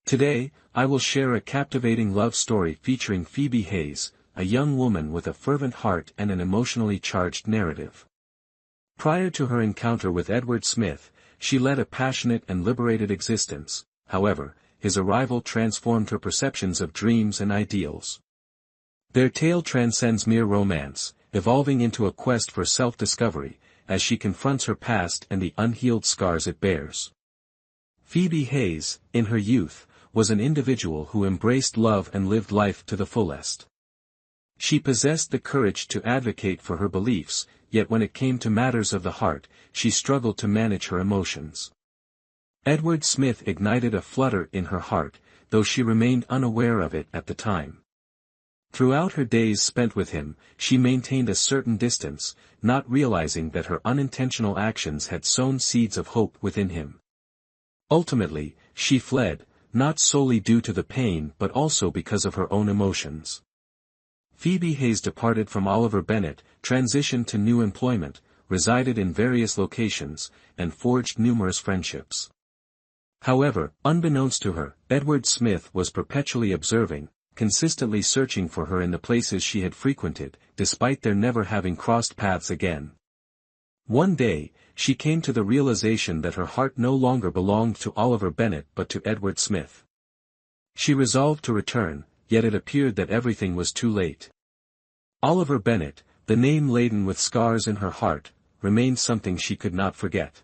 Today, I will share a captivating love story featuring Phoebe Hayes, a young woman with a fervent heart and an emotionally charged narrative. Prior to her encounter with Edward Smith, she led a passionate and liberated existence. However, his arrival transformed her perceptions of dreams and ideals. Their tale transcends mere romance, evolving into a quest for self-discovery, as she confronts her past and the unhealed scars it bears. Phoebe Hayes, in her youth, was an individual who embraced love and lived life to the fullest. She possessed the courage to advocate for her beliefs, yet when it came to matters of the heart, she struggled to manage her emotions. Edward Smith ignited a flutter in her heart, though she remained unaware of it at the time. Throughout her days spent with him, she maintained a certain distance, not realizing that her unintentional actions had sown seeds of hope within him. Ultimately, she fled, not solely due to the pain but also because of her own emotions. Phoebe Hayes departed from Oliver Bennett, transitioned to new employment, resided in various locations, and forged numerous friendships. However, unbeknownst to her, Edward Smith was perpetually observing, consistently searching for her in the places she had frequented, despite their never having crossed paths again. One day, she came to the realization that her heart no longer belonged to Oliver Bennett but to Edward Smith. She resolved to return, yet it appeared that everything was too late. Oliver Bennett, the name laden with scars in her heart, remained something she could not forget.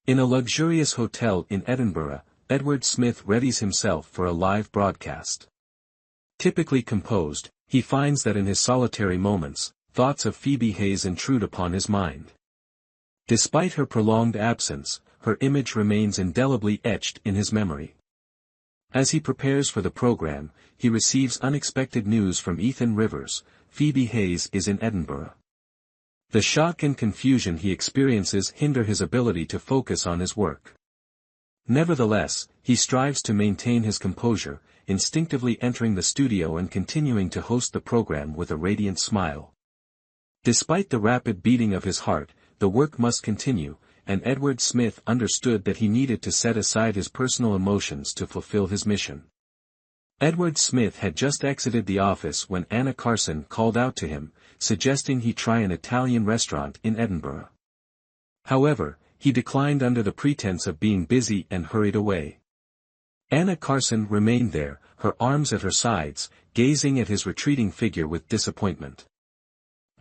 In a luxurious hotel in Edinburgh, Edward Smith readies himself for a live broadcast. Typically composed, he finds that in his solitary moments, thoughts of Phoebe Hayes intrude upon his mind. Despite her prolonged absence, her image remains indelibly etched in his memory. As he prepares for the program, he receives unexpected news from Ethan Rivers: Phoebe Hayes is in Edinburgh. The shock and confusion he experiences hinder his ability to focus on his work. Nevertheless, he strives to maintain his composure, instinctively entering the studio and continuing to host the program with a radiant smile. Despite the rapid beating of his heart, the work must continue, and Edward Smith understood that he needed to set aside his personal emotions to fulfill his mission. Edward Smith had just exited the office when Anna Carson called out to him, suggesting he try an Italian restaurant in Edinburgh. However, he declined under the pretense of being busy and hurried away. Anna Carson remained there, her arms at her sides, gazing at his retreating figure with disappointment.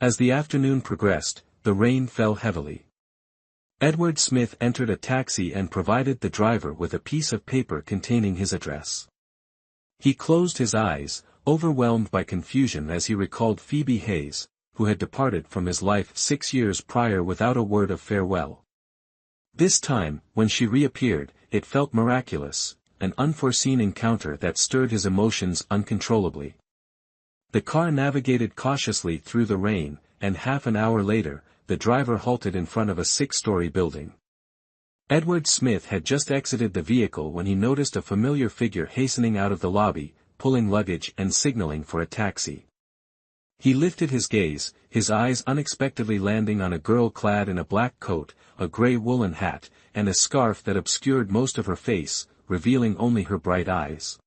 As the afternoon progressed, the rain fell heavily. Edward Smith entered a taxi and provided the driver with a piece of paper containing his address. He closed his eyes, overwhelmed by confusion as he recalled Phoebe Hayes, who had departed from his life 6 years prior without a word of farewell. This time, when she reappeared, it felt miraculous, an unforeseen encounter that stirred his emotions uncontrollably. The car navigated cautiously through the rain, and half an hour later, the driver halted in front of a 6-story building. Edward Smith had just exited the vehicle when he noticed a familiar figure hastening out of the lobby, pulling luggage and signaling for a taxi. He lifted his gaze, his eyes unexpectedly landing on a girl clad in a black coat, a gray woolen hat, and a scarf that obscured most of her face, revealing only her bright eyes.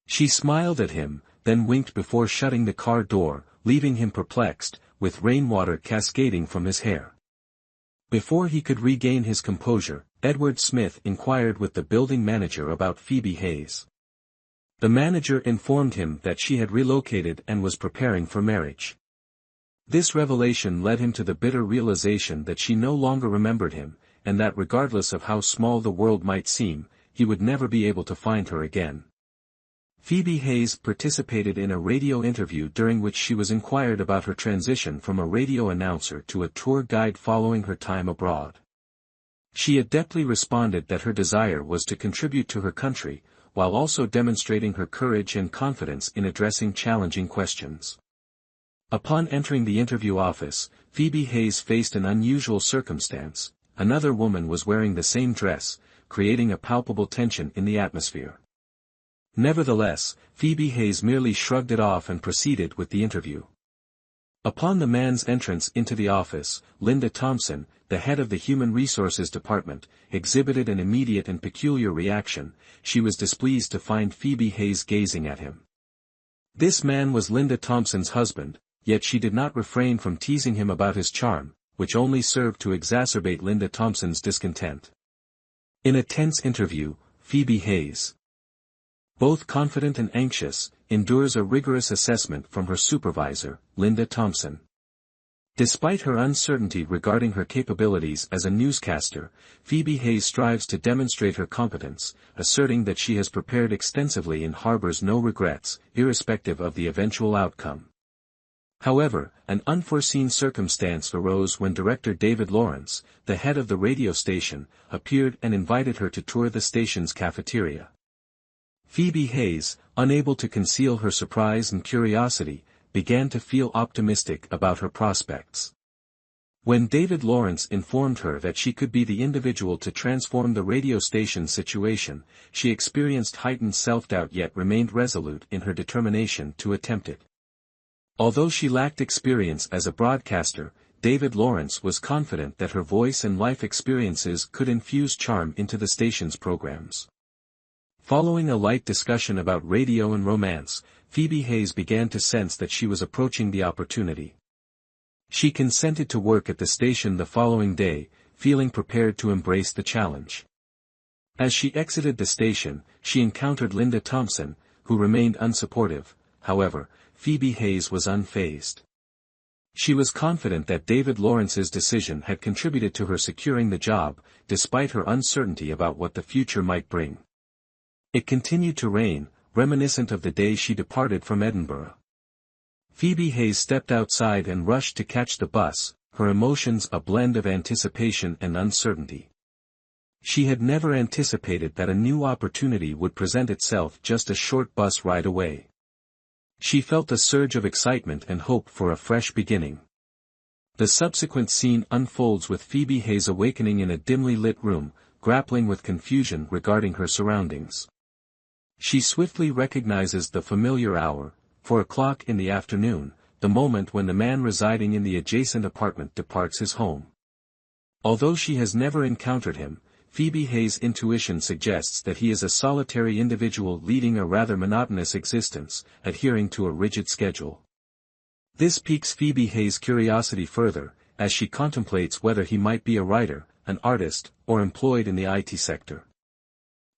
She smiled at him, then winked before shutting the car door, leaving him perplexed, with rainwater cascading from his hair. Before he could regain his composure, Edward Smith inquired with the building manager about Phoebe Hayes. The manager informed him that she had relocated and was preparing for marriage. This revelation led him to the bitter realization that she no longer remembered him, and that regardless of how small the world might seem, he would never be able to find her again. Phoebe Hayes participated in a radio interview during which she was inquired about her transition from a radio announcer to a tour guide following her time abroad. She adeptly responded that her desire was to contribute to her country, while also demonstrating her courage and confidence in addressing challenging questions. Upon entering the interview office, Phoebe Hayes faced an unusual circumstance: another woman was wearing the same dress, creating a palpable tension in the atmosphere. Nevertheless, Phoebe Hayes merely shrugged it off and proceeded with the interview. Upon the man's entrance into the office, Linda Thompson, the head of the Human Resources Department, exhibited an immediate and peculiar reaction. She was displeased to find Phoebe Hayes gazing at him. This man was Linda Thompson's husband, yet she did not refrain from teasing him about his charm, which only served to exacerbate Linda Thompson's discontent. In a tense interview, Phoebe Hayes, both confident and anxious, endures a rigorous assessment from her supervisor, Linda Thompson. Despite her uncertainty regarding her capabilities as a newscaster, Phoebe Hayes strives to demonstrate her competence, asserting that she has prepared extensively and harbors no regrets, irrespective of the eventual outcome. However, an unforeseen circumstance arose when director David Lawrence, the head of the radio station, appeared and invited her to tour the station's cafeteria. Phoebe Hayes, unable to conceal her surprise and curiosity, began to feel optimistic about her prospects. When David Lawrence informed her that she could be the individual to transform the radio station's situation, she experienced heightened self-doubt yet remained resolute in her determination to attempt it. Although she lacked experience as a broadcaster, David Lawrence was confident that her voice and life experiences could infuse charm into the station's programs. Following a light discussion about radio and romance, Phoebe Hayes began to sense that she was approaching the opportunity. She consented to work at the station the following day, feeling prepared to embrace the challenge. As she exited the station, she encountered Linda Thompson, who remained unsupportive. However, Phoebe Hayes was unfazed. She was confident that David Lawrence's decision had contributed to her securing the job, despite her uncertainty about what the future might bring. It continued to rain, reminiscent of the day she departed from Edinburgh. Phoebe Hayes stepped outside and rushed to catch the bus, her emotions a blend of anticipation and uncertainty. She had never anticipated that a new opportunity would present itself just a short bus ride away. She felt a surge of excitement and hope for a fresh beginning. The subsequent scene unfolds with Phoebe Hayes awakening in a dimly lit room, grappling with confusion regarding her surroundings. She swiftly recognizes the familiar hour, 4 o'clock in the afternoon, the moment when the man residing in the adjacent apartment departs his home. Although she has never encountered him, Phoebe Hayes' intuition suggests that he is a solitary individual leading a rather monotonous existence, adhering to a rigid schedule. This piques Phoebe Hayes' curiosity further, as she contemplates whether he might be a writer, an artist, or employed in the IT sector.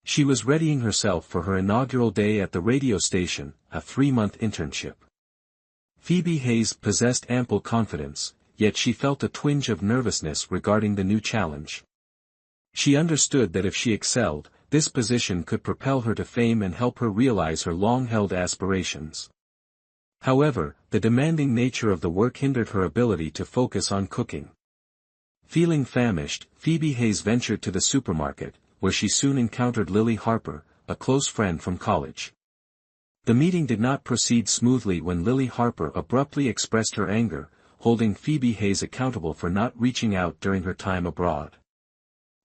She was readying herself for her inaugural day at the radio station, a 3-month internship. Phoebe Hayes possessed ample confidence, yet she felt a twinge of nervousness regarding the new challenge. She understood that if she excelled, this position could propel her to fame and help her realize her long-held aspirations. However, the demanding nature of the work hindered her ability to focus on cooking. Feeling famished, Phoebe Hayes ventured to the supermarket, where she soon encountered Lily Harper, a close friend from college. The meeting did not proceed smoothly when Lily Harper abruptly expressed her anger, holding Phoebe Hayes accountable for not reaching out during her time abroad.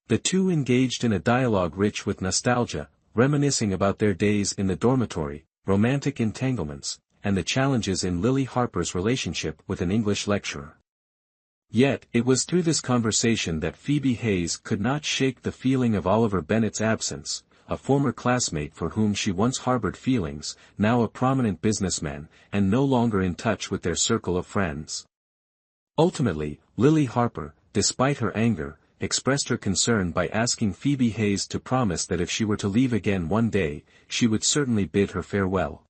The two engaged in a dialogue rich with nostalgia, reminiscing about their days in the dormitory, romantic entanglements, and the challenges in Lily Harper's relationship with an English lecturer. Yet, it was through this conversation that Phoebe Hayes could not shake the feeling of Oliver Bennett's absence, a former classmate for whom she once harbored feelings, now a prominent businessman, and no longer in touch with their circle of friends. Ultimately, Lily Harper, despite her anger, expressed her concern by asking Phoebe Hayes to promise that if she were to leave again one day, she would certainly bid her farewell.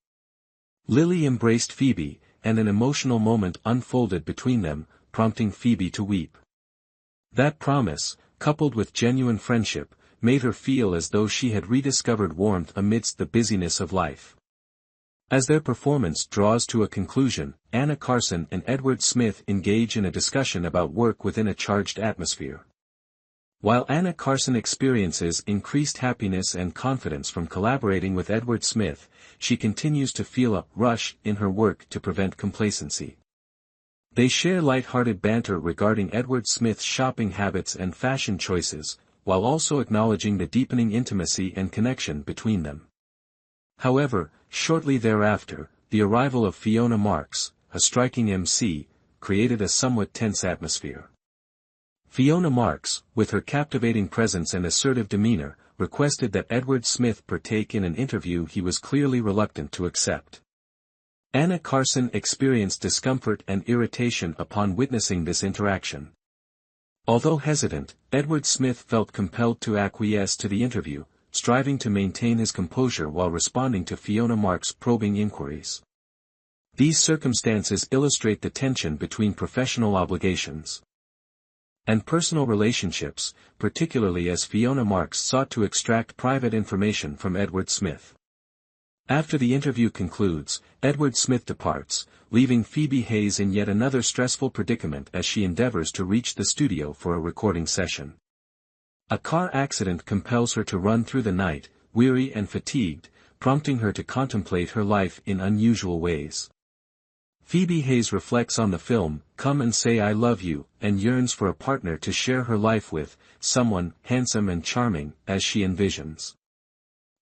Lily embraced Phoebe, and an emotional moment unfolded between them, prompting Phoebe to weep. That promise, coupled with genuine friendship, made her feel as though she had rediscovered warmth amidst the busyness of life. As their performance draws to a conclusion, Anna Carson and Edward Smith engage in a discussion about work within a charged atmosphere. While Anna Carson experiences increased happiness and confidence from collaborating with Edward Smith, she continues to feel a rush in her work to prevent complacency. They share light-hearted banter regarding Edward Smith's shopping habits and fashion choices, while also acknowledging the deepening intimacy and connection between them. However, shortly thereafter, the arrival of Fiona Marks, a striking MC, created a somewhat tense atmosphere. Fiona Marks, with her captivating presence and assertive demeanor, requested that Edward Smith partake in an interview he was clearly reluctant to accept. Anna Carson experienced discomfort and irritation upon witnessing this interaction. Although hesitant, Edward Smith felt compelled to acquiesce to the interview, striving to maintain his composure while responding to Fiona Marks' probing inquiries. These circumstances illustrate the tension between professional obligations and personal relationships, particularly as Fiona Marks sought to extract private information from Edward Smith. After the interview concludes, Edward Smith departs, leaving Phoebe Hayes in yet another stressful predicament as she endeavors to reach the studio for a recording session. A car accident compels her to run through the night, weary and fatigued, prompting her to contemplate her life in unusual ways. Phoebe Hayes reflects on the film, Come and Say I Love You, and yearns for a partner to share her life with, someone handsome and charming, as she envisions.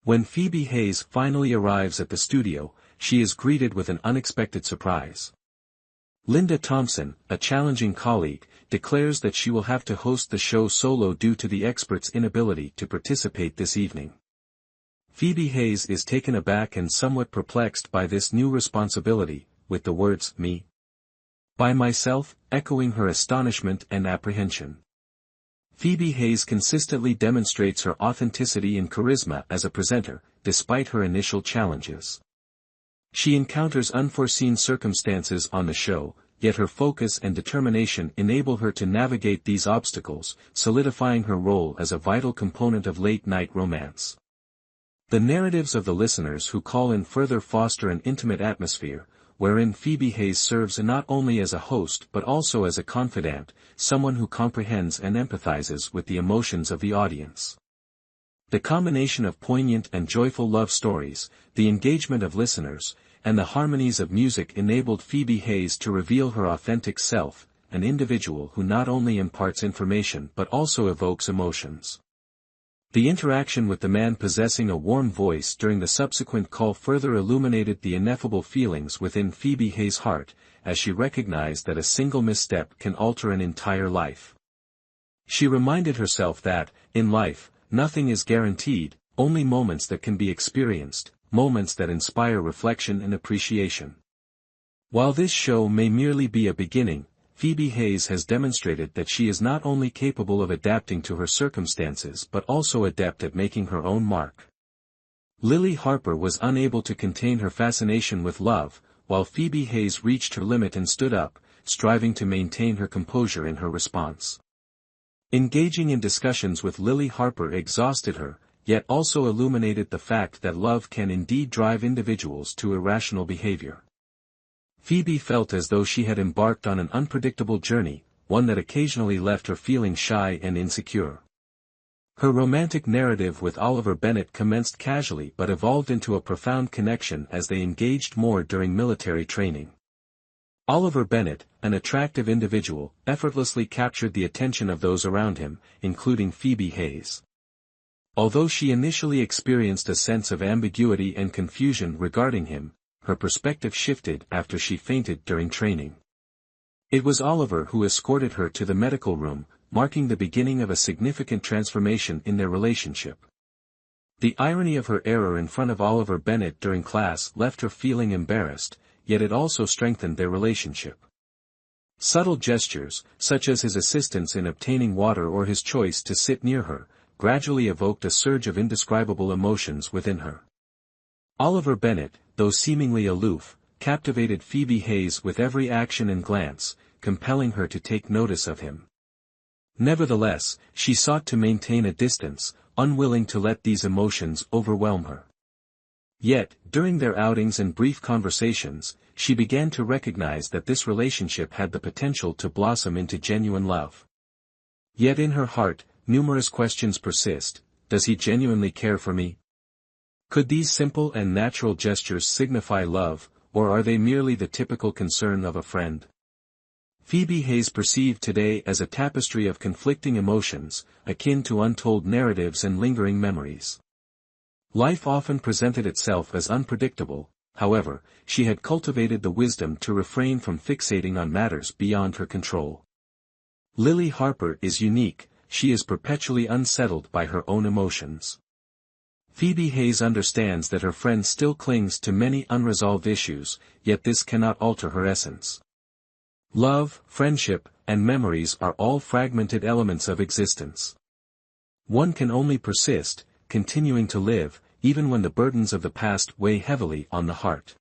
When Phoebe Hayes finally arrives at the studio, she is greeted with an unexpected surprise. Linda Thompson, a challenging colleague, declares that she will have to host the show solo due to the expert's inability to participate this evening. Phoebe Hayes is taken aback and somewhat perplexed by this new responsibility, with the words, "Me? By myself," echoing her astonishment and apprehension. Phoebe Hayes consistently demonstrates her authenticity and charisma as a presenter, despite her initial challenges. She encounters unforeseen circumstances on the show, yet her focus and determination enable her to navigate these obstacles, solidifying her role as a vital component of late-night romance. The narratives of the listeners who call in further foster an intimate atmosphere, wherein Phoebe Hayes serves not only as a host but also as a confidant, someone who comprehends and empathizes with the emotions of the audience. The combination of poignant and joyful love stories, the engagement of listeners, and the harmonies of music enabled Phoebe Hayes to reveal her authentic self, an individual who not only imparts information but also evokes emotions. The interaction with the man possessing a warm voice during the subsequent call further illuminated the ineffable feelings within Phoebe Hayes' heart, as she recognized that a single misstep can alter an entire life. She reminded herself that, in life, nothing is guaranteed, only moments that can be experienced, moments that inspire reflection and appreciation. While this show may merely be a beginning, Phoebe Hayes has demonstrated that she is not only capable of adapting to her circumstances but also adept at making her own mark. Lily Harper was unable to contain her fascination with love, while Phoebe Hayes reached her limit and stood up, striving to maintain her composure in her response. Engaging in discussions with Lily Harper exhausted her, yet also illuminated the fact that love can indeed drive individuals to irrational behavior. Phoebe felt as though she had embarked on an unpredictable journey, one that occasionally left her feeling shy and insecure. Her romantic narrative with Oliver Bennett commenced casually but evolved into a profound connection as they engaged more during military training. Oliver Bennett, an attractive individual, effortlessly captured the attention of those around him, including Phoebe Hayes. Although she initially experienced a sense of ambiguity and confusion regarding him, her perspective shifted after she fainted during training. It was Oliver who escorted her to the medical room, marking the beginning of a significant transformation in their relationship. The irony of her error in front of Oliver Bennett during class left her feeling embarrassed, yet it also strengthened their relationship. Subtle gestures, such as his assistance in obtaining water or his choice to sit near her, gradually evoked a surge of indescribable emotions within her. Oliver Bennett, though seemingly aloof, captivated Phoebe Hayes with every action and glance, compelling her to take notice of him. Nevertheless, she sought to maintain a distance, unwilling to let these emotions overwhelm her. Yet, during their outings and brief conversations, she began to recognize that this relationship had the potential to blossom into genuine love. Yet in her heart, numerous questions persist: does he genuinely care for me? Could these simple and natural gestures signify love, or are they merely the typical concern of a friend? Phoebe Hayes perceived today as a tapestry of conflicting emotions, akin to untold narratives and lingering memories. Life often presented itself as unpredictable, however, she had cultivated the wisdom to refrain from fixating on matters beyond her control. Lily Harper is unique, she is perpetually unsettled by her own emotions. Phoebe Hayes understands that her friend still clings to many unresolved issues, yet this cannot alter her essence. Love, friendship, and memories are all fragmented elements of existence. One can only persist, continuing to live, even when the burdens of the past weigh heavily on the heart.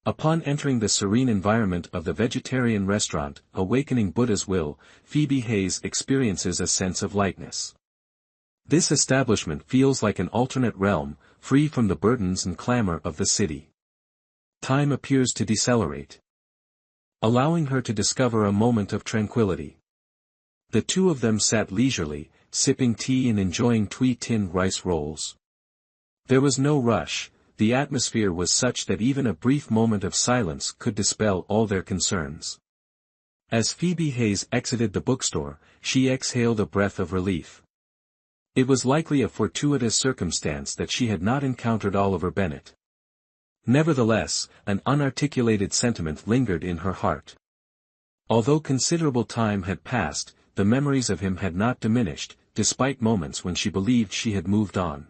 Upon entering the serene environment of the vegetarian restaurant, Awakening Buddha's Will, Phoebe Hayes experiences a sense of lightness. This establishment feels like an alternate realm, free from the burdens and clamor of the city. Time appears to decelerate, allowing her to discover a moment of tranquility. The two of them sat leisurely, sipping tea and enjoying tin rice rolls. There was no rush, the atmosphere was such that even a brief moment of silence could dispel all their concerns. As Phoebe Hayes exited the bookstore, she exhaled a breath of relief. It was likely a fortuitous circumstance that she had not encountered Oliver Bennet. Nevertheless, an unarticulated sentiment lingered in her heart. Although considerable time had passed, the memories of him had not diminished, despite moments when she believed she had moved on.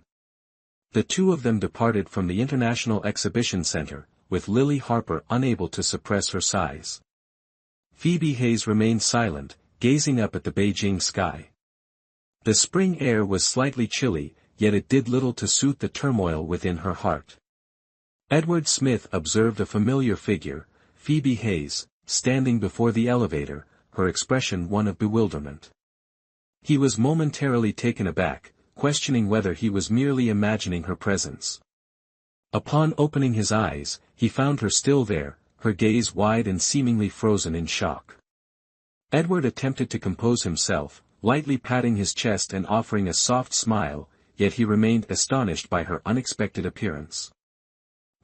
The two of them departed from the International Exhibition Center, with Lily Harper unable to suppress her sighs. Phoebe Hayes remained silent, gazing up at the Beijing sky. The spring air was slightly chilly, yet it did little to soothe the turmoil within her heart. Edward Smith observed a familiar figure, Phoebe Hayes, standing before the elevator, her expression one of bewilderment. He was momentarily taken aback, questioning whether he was merely imagining her presence. Upon opening his eyes, he found her still there, her gaze wide and seemingly frozen in shock. Edward attempted to compose himself, lightly patting his chest and offering a soft smile, yet he remained astonished by her unexpected appearance.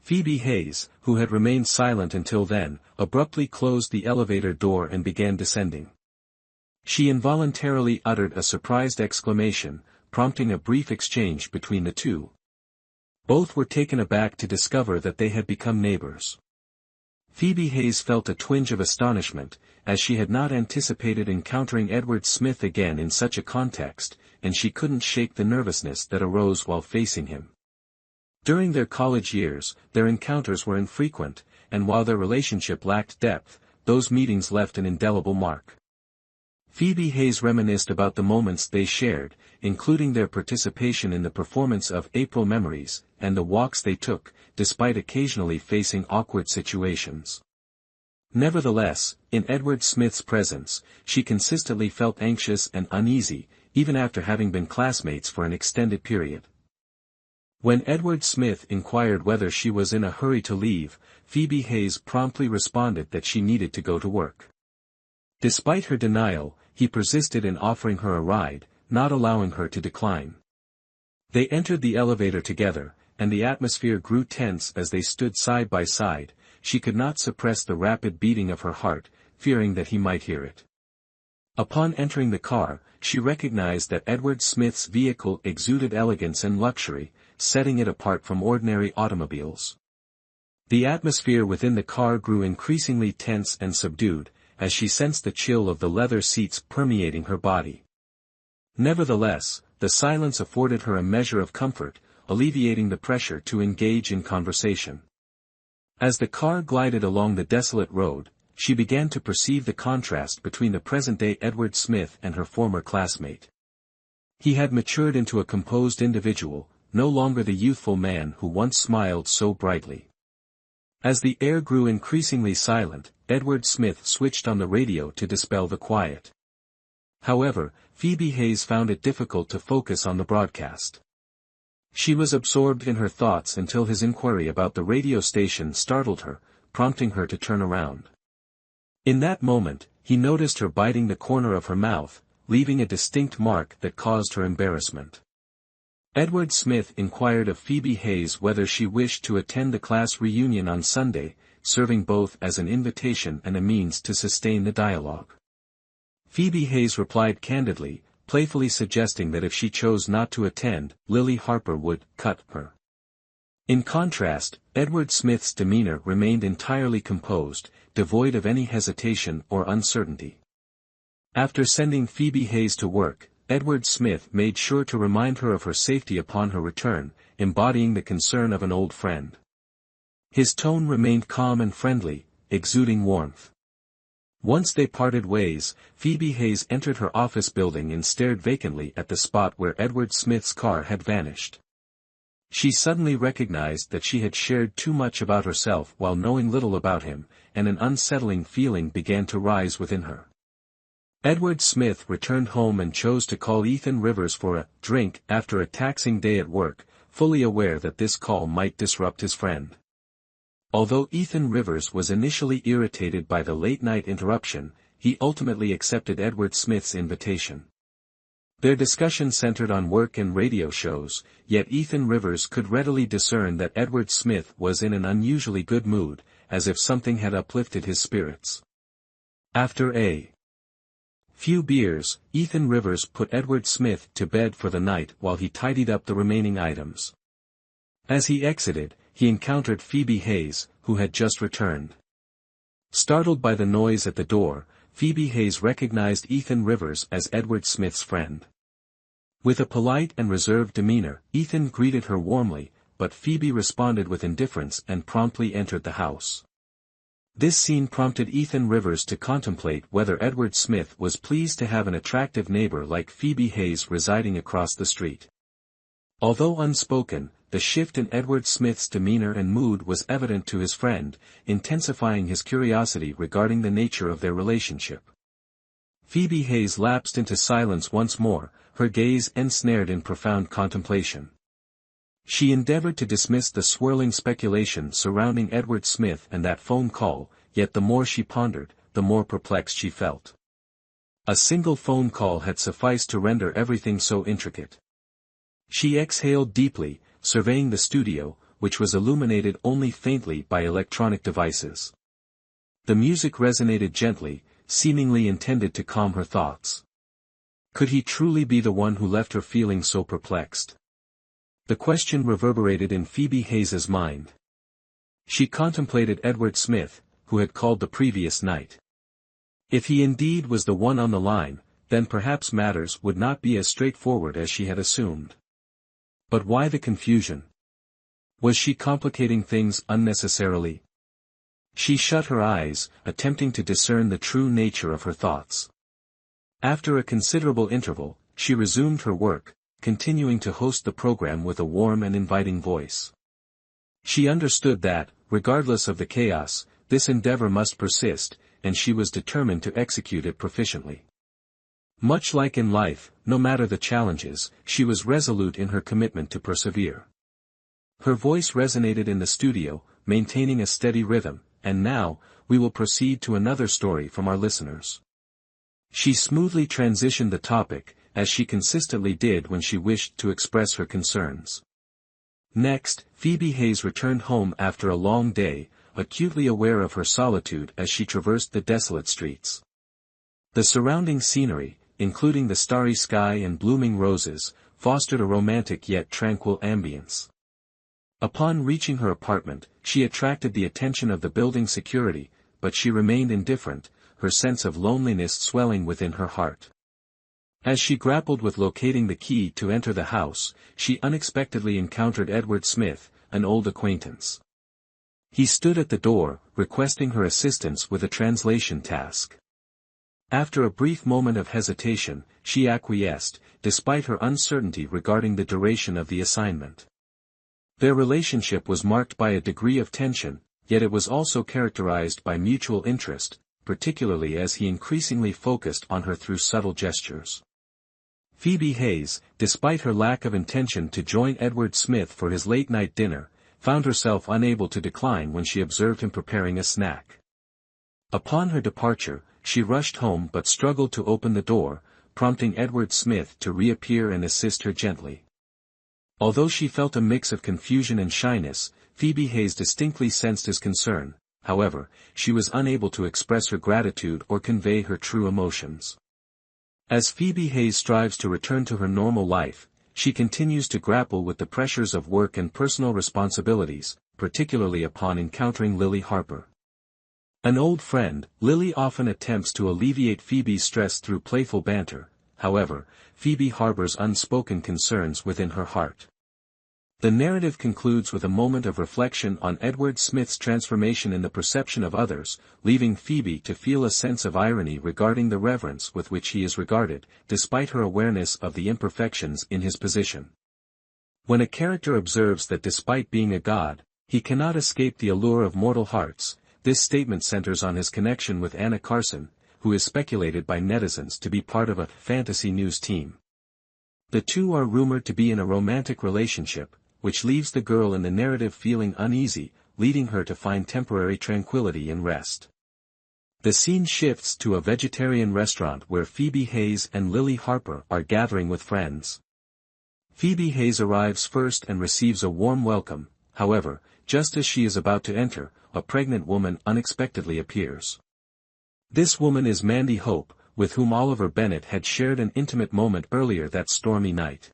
Phoebe Hayes, who had remained silent until then, abruptly closed the elevator door and began descending. She involuntarily uttered a surprised exclamation, prompting a brief exchange between the two. Both were taken aback to discover that they had become neighbors. Phoebe Hayes felt a twinge of astonishment, as she had not anticipated encountering Edward Smith again in such a context, and she couldn't shake the nervousness that arose while facing him. During their college years, their encounters were infrequent, and while their relationship lacked depth, those meetings left an indelible mark. Phoebe Hayes reminisced about the moments they shared, including their participation in the performance of April Memories, and the walks they took, despite occasionally facing awkward situations. Nevertheless, in Edward Smith's presence, she consistently felt anxious and uneasy, even after having been classmates for an extended period. When Edward Smith inquired whether she was in a hurry to leave, Phoebe Hayes promptly responded that she needed to go to work. Despite her denial, he persisted in offering her a ride, not allowing her to decline. They entered the elevator together, and the atmosphere grew tense as they stood side by side. She could not suppress the rapid beating of her heart, fearing that he might hear it. Upon entering the car, she recognized that Edward Smith's vehicle exuded elegance and luxury, setting it apart from ordinary automobiles. The atmosphere within the car grew increasingly tense and subdued, as she sensed the chill of the leather seats permeating her body. Nevertheless, the silence afforded her a measure of comfort, alleviating the pressure to engage in conversation. As the car glided along the desolate road, she began to perceive the contrast between the present-day Edward Smith and her former classmate. He had matured into a composed individual, no longer the youthful man who once smiled so brightly. As the air grew increasingly silent, Edward Smith switched on the radio to dispel the quiet. However, Phoebe Hayes found it difficult to focus on the broadcast. She was absorbed in her thoughts until his inquiry about the radio station startled her, prompting her to turn around. In that moment, he noticed her biting the corner of her mouth, leaving a distinct mark that caused her embarrassment. Edward Smith inquired of Phoebe Hayes whether she wished to attend the class reunion on Sunday, serving both as an invitation and a means to sustain the dialogue. Phoebe Hayes replied candidly, playfully suggesting that if she chose not to attend, Lily Harper would cut her. In contrast, Edward Smith's demeanor remained entirely composed, devoid of any hesitation or uncertainty. After sending Phoebe Hayes to work, Edward Smith made sure to remind her of her safety upon her return, embodying the concern of an old friend. His tone remained calm and friendly, exuding warmth. Once they parted ways, Phoebe Hayes entered her office building and stared vacantly at the spot where Edward Smith's car had vanished. She suddenly recognized that she had shared too much about herself while knowing little about him, and an unsettling feeling began to rise within her. Edward Smith returned home and chose to call Ethan Rivers for a drink after a taxing day at work, fully aware that this call might disrupt his friend. Although Ethan Rivers was initially irritated by the late-night interruption, he ultimately accepted Edward Smith's invitation. Their discussion centered on work and radio shows, yet Ethan Rivers could readily discern that Edward Smith was in an unusually good mood, as if something had uplifted his spirits. After a few beers, Ethan Rivers put Edward Smith to bed for the night while he tidied up the remaining items. As he exited, he encountered Phoebe Hayes, who had just returned. Startled by the noise at the door, Phoebe Hayes recognized Ethan Rivers as Edward Smith's friend. With a polite and reserved demeanor, Ethan greeted her warmly, but Phoebe responded with indifference and promptly entered the house. This scene prompted Ethan Rivers to contemplate whether Edward Smith was pleased to have an attractive neighbor like Phoebe Hayes residing across the street. Although unspoken, the shift in Edward Smith's demeanor and mood was evident to his friend, intensifying his curiosity regarding the nature of their relationship. Phoebe Hayes lapsed into silence once more, her gaze ensnared in profound contemplation. She endeavored to dismiss the swirling speculation surrounding Edward Smith and that phone call, yet the more she pondered, the more perplexed she felt. A single phone call had sufficed to render everything so intricate. She exhaled deeply, surveying the studio, which was illuminated only faintly by electronic devices. The music resonated gently, seemingly intended to calm her thoughts. Could he truly be the one who left her feeling so perplexed? The question reverberated in Phoebe Hayes's mind. She contemplated Edward Smith, who had called the previous night. If he indeed was the one on the line, then perhaps matters would not be as straightforward as she had assumed. But why the confusion? Was she complicating things unnecessarily? She shut her eyes, attempting to discern the true nature of her thoughts. After a considerable interval, she resumed her work, continuing to host the program with a warm and inviting voice. She understood that, regardless of the chaos, this endeavor must persist, and she was determined to execute it proficiently. Much like in life, no matter the challenges, she was resolute in her commitment to persevere. Her voice resonated in the studio, maintaining a steady rhythm, and now, we will proceed to another story from our listeners. She smoothly transitioned the topic, as she consistently did when she wished to express her concerns. Next, Phoebe Hayes returned home after a long day, acutely aware of her solitude as she traversed the desolate streets. The surrounding scenery, including the starry sky and blooming roses, fostered a romantic yet tranquil ambience. Upon reaching her apartment, she attracted the attention of the building security, but she remained indifferent, her sense of loneliness swelling within her heart. As she grappled with locating the key to enter the house, she unexpectedly encountered Edward Smith, an old acquaintance. He stood at the door, requesting her assistance with a translation task. After a brief moment of hesitation, she acquiesced, despite her uncertainty regarding the duration of the assignment. Their relationship was marked by a degree of tension, yet it was also characterized by mutual interest, particularly as he increasingly focused on her through subtle gestures. Phoebe Hayes, despite her lack of intention to join Edward Smith for his late-night dinner, found herself unable to decline when she observed him preparing a snack. Upon her departure, she rushed home but struggled to open the door, prompting Edward Smith to reappear and assist her gently. Although she felt a mix of confusion and shyness, Phoebe Hayes distinctly sensed his concern. However, she was unable to express her gratitude or convey her true emotions. As Phoebe Hayes strives to return to her normal life, she continues to grapple with the pressures of work and personal responsibilities, particularly upon encountering Lily Harper. An old friend, Lily often attempts to alleviate Phoebe's stress through playful banter. However, Phoebe harbors unspoken concerns within her heart. The narrative concludes with a moment of reflection on Edward Smith's transformation in the perception of others, leaving Phoebe to feel a sense of irony regarding the reverence with which he is regarded, despite her awareness of the imperfections in his position. When a character observes that despite being a god, he cannot escape the allure of mortal hearts, this statement centers on his connection with Anna Carson, who is speculated by netizens to be part of a fantasy news team. The two are rumored to be in a romantic relationship, which leaves the girl in the narrative feeling uneasy, leading her to find temporary tranquility and rest. The scene shifts to a vegetarian restaurant where Phoebe Hayes and Lily Harper are gathering with friends. Phoebe Hayes arrives first and receives a warm welcome. However, just as she is about to enter, a pregnant woman unexpectedly appears. This woman is Mandy Hope, with whom Oliver Bennett had shared an intimate moment earlier that stormy night.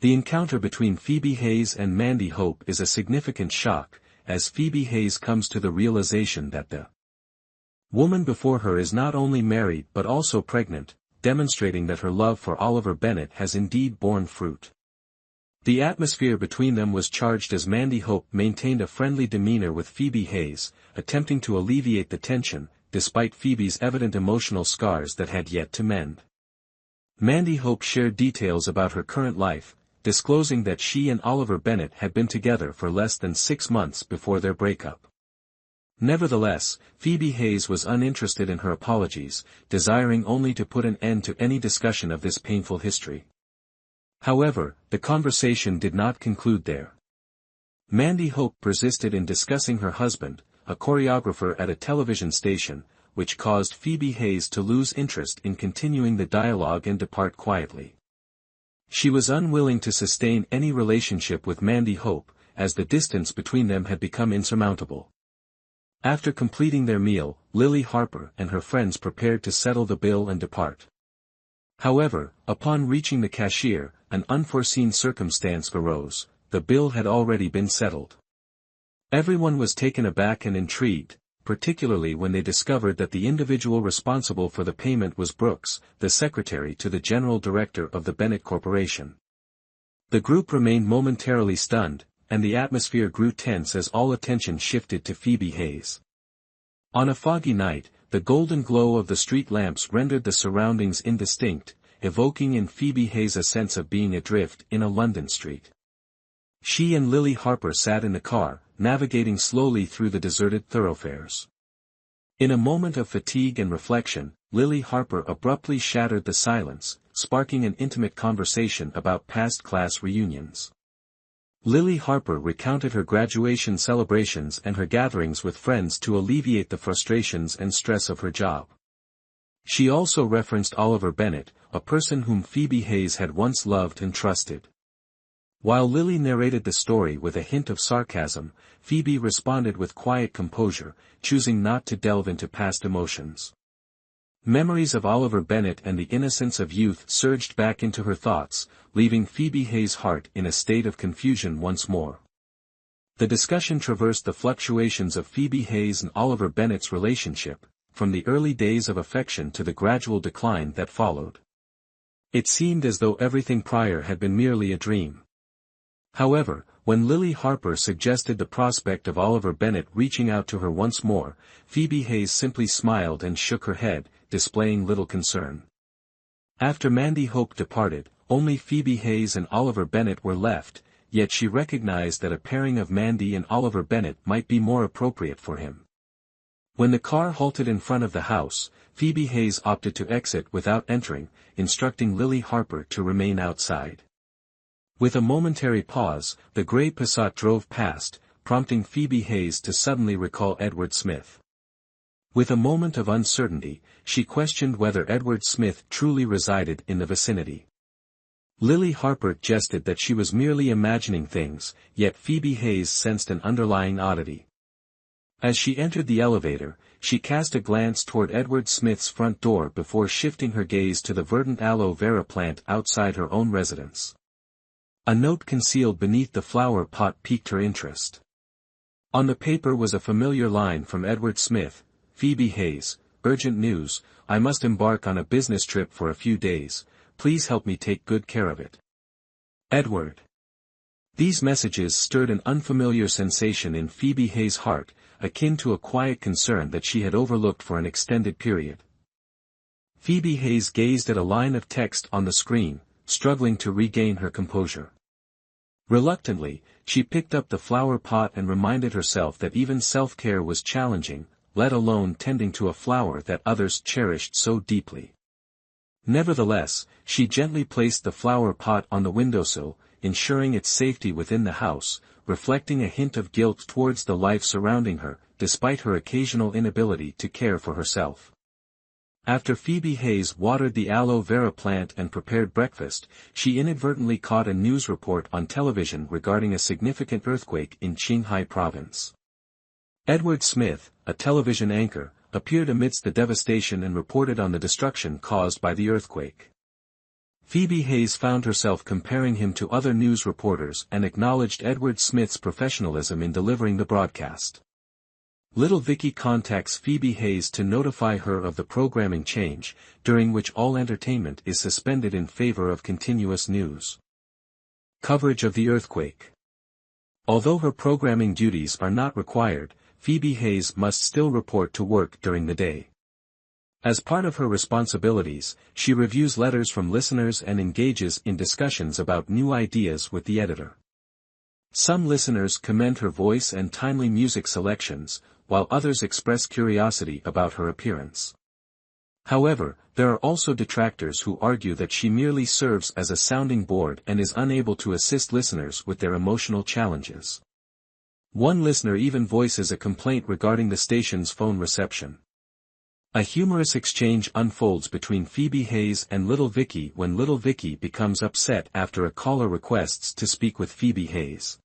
The encounter between Phoebe Hayes and Mandy Hope is a significant shock, as Phoebe Hayes comes to the realization that the woman before her is not only married but also pregnant, demonstrating that her love for Oliver Bennett has indeed borne fruit. The atmosphere between them was charged as Mandy Hope maintained a friendly demeanor with Phoebe Hayes, attempting to alleviate the tension, despite Phoebe's evident emotional scars that had yet to mend. Mandy Hope shared details about her current life, disclosing that she and Oliver Bennett had been together for less than 6 months before their breakup. Nevertheless, Phoebe Hayes was uninterested in her apologies, desiring only to put an end to any discussion of this painful history. However, the conversation did not conclude there. Mandy Hope persisted in discussing her husband, a choreographer at a television station, which caused Phoebe Hayes to lose interest in continuing the dialogue and depart quietly. She was unwilling to sustain any relationship with Mandy Hope, as the distance between them had become insurmountable. After completing their meal, Lily Harper and her friends prepared to settle the bill and depart. However, upon reaching the cashier, an unforeseen circumstance arose. The bill had already been settled. Everyone was taken aback and intrigued, particularly when they discovered that the individual responsible for the payment was Brooks, the secretary to the general director of the Bennett Corporation. The group remained momentarily stunned, and the atmosphere grew tense as all attention shifted to Phoebe Hayes. On a foggy night, the golden glow of the street lamps rendered the surroundings indistinct, evoking in Phoebe Hayes a sense of being adrift in a London street. She and Lily Harper sat in the car, navigating slowly through the deserted thoroughfares. In a moment of fatigue and reflection, Lily Harper abruptly shattered the silence, sparking an intimate conversation about past class reunions. Lily Harper recounted her graduation celebrations and her gatherings with friends to alleviate the frustrations and stress of her job. She also referenced Oliver Bennett, a person whom Phoebe Hayes had once loved and trusted. While Lily narrated the story with a hint of sarcasm, Phoebe responded with quiet composure, choosing not to delve into past emotions. Memories of Oliver Bennett and the innocence of youth surged back into her thoughts, leaving Phoebe Hayes' heart in a state of confusion once more. The discussion traversed the fluctuations of Phoebe Hayes and Oliver Bennett's relationship, from the early days of affection to the gradual decline that followed. It seemed as though everything prior had been merely a dream. However, when Lily Harper suggested the prospect of Oliver Bennett reaching out to her once more, Phoebe Hayes simply smiled and shook her head, displaying little concern. After Mandy Hope departed, only Phoebe Hayes and Oliver Bennett were left, yet she recognized that a pairing of Mandy and Oliver Bennett might be more appropriate for him. When the car halted in front of the house, Phoebe Hayes opted to exit without entering, instructing Lily Harper to remain outside. With a momentary pause, the gray Passat drove past, prompting Phoebe Hayes to suddenly recall Edward Smith. With a moment of uncertainty, she questioned whether Edward Smith truly resided in the vicinity. Lily Harper jested that she was merely imagining things, yet Phoebe Hayes sensed an underlying oddity. As she entered the elevator, she cast a glance toward Edward Smith's front door before shifting her gaze to the verdant aloe vera plant outside her own residence. A note concealed beneath the flower pot piqued her interest. On the paper was a familiar line from Edward Smith: "Phoebe Hayes, urgent news, I must embark on a business trip for a few days, please help me take good care of it. Edward." These messages stirred an unfamiliar sensation in Phoebe Hayes' heart, akin to a quiet concern that she had overlooked for an extended period. Phoebe Hayes gazed at a line of text on the screen, struggling to regain her composure. Reluctantly, she picked up the flower pot and reminded herself that even self-care was challenging, let alone tending to a flower that others cherished so deeply. Nevertheless, she gently placed the flower pot on the windowsill, ensuring its safety within the house, reflecting a hint of guilt towards the life surrounding her, despite her occasional inability to care for herself. After Phoebe Hayes watered the aloe vera plant and prepared breakfast, she inadvertently caught a news report on television regarding a significant earthquake in Qinghai province. Edward Smith, a television anchor, appeared amidst the devastation and reported on the destruction caused by the earthquake. Phoebe Hayes found herself comparing him to other news reporters and acknowledged Edward Smith's professionalism in delivering the broadcast. Little Vicky contacts Phoebe Hayes to notify her of the programming change, during which all entertainment is suspended in favor of continuous news. Coverage of the earthquake. Although her programming duties are not required, Phoebe Hayes must still report to work during the day. As part of her responsibilities, she reviews letters from listeners and engages in discussions about new ideas with the editor. Some listeners commend her voice and timely music selections, while others express curiosity about her appearance. However, there are also detractors who argue that she merely serves as a sounding board and is unable to assist listeners with their emotional challenges. One listener even voices a complaint regarding the station's phone reception. A humorous exchange unfolds between Phoebe Hayes and Little Vicky when Little Vicky becomes upset after a caller requests to speak with Phoebe Hayes.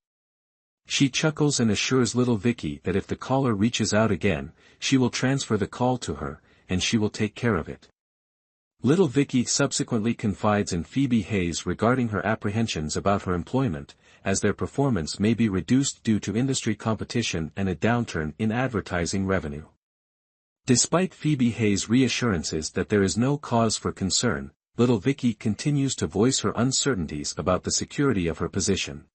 She chuckles and assures Little Vicky that if the caller reaches out again, she will transfer the call to her, and she will take care of it. Little Vicky subsequently confides in Phoebe Hayes regarding her apprehensions about her employment, as their performance may be reduced due to industry competition and a downturn in advertising revenue. Despite Phoebe Hayes' reassurances that there is no cause for concern, Little Vicky continues to voice her uncertainties about the security of her position.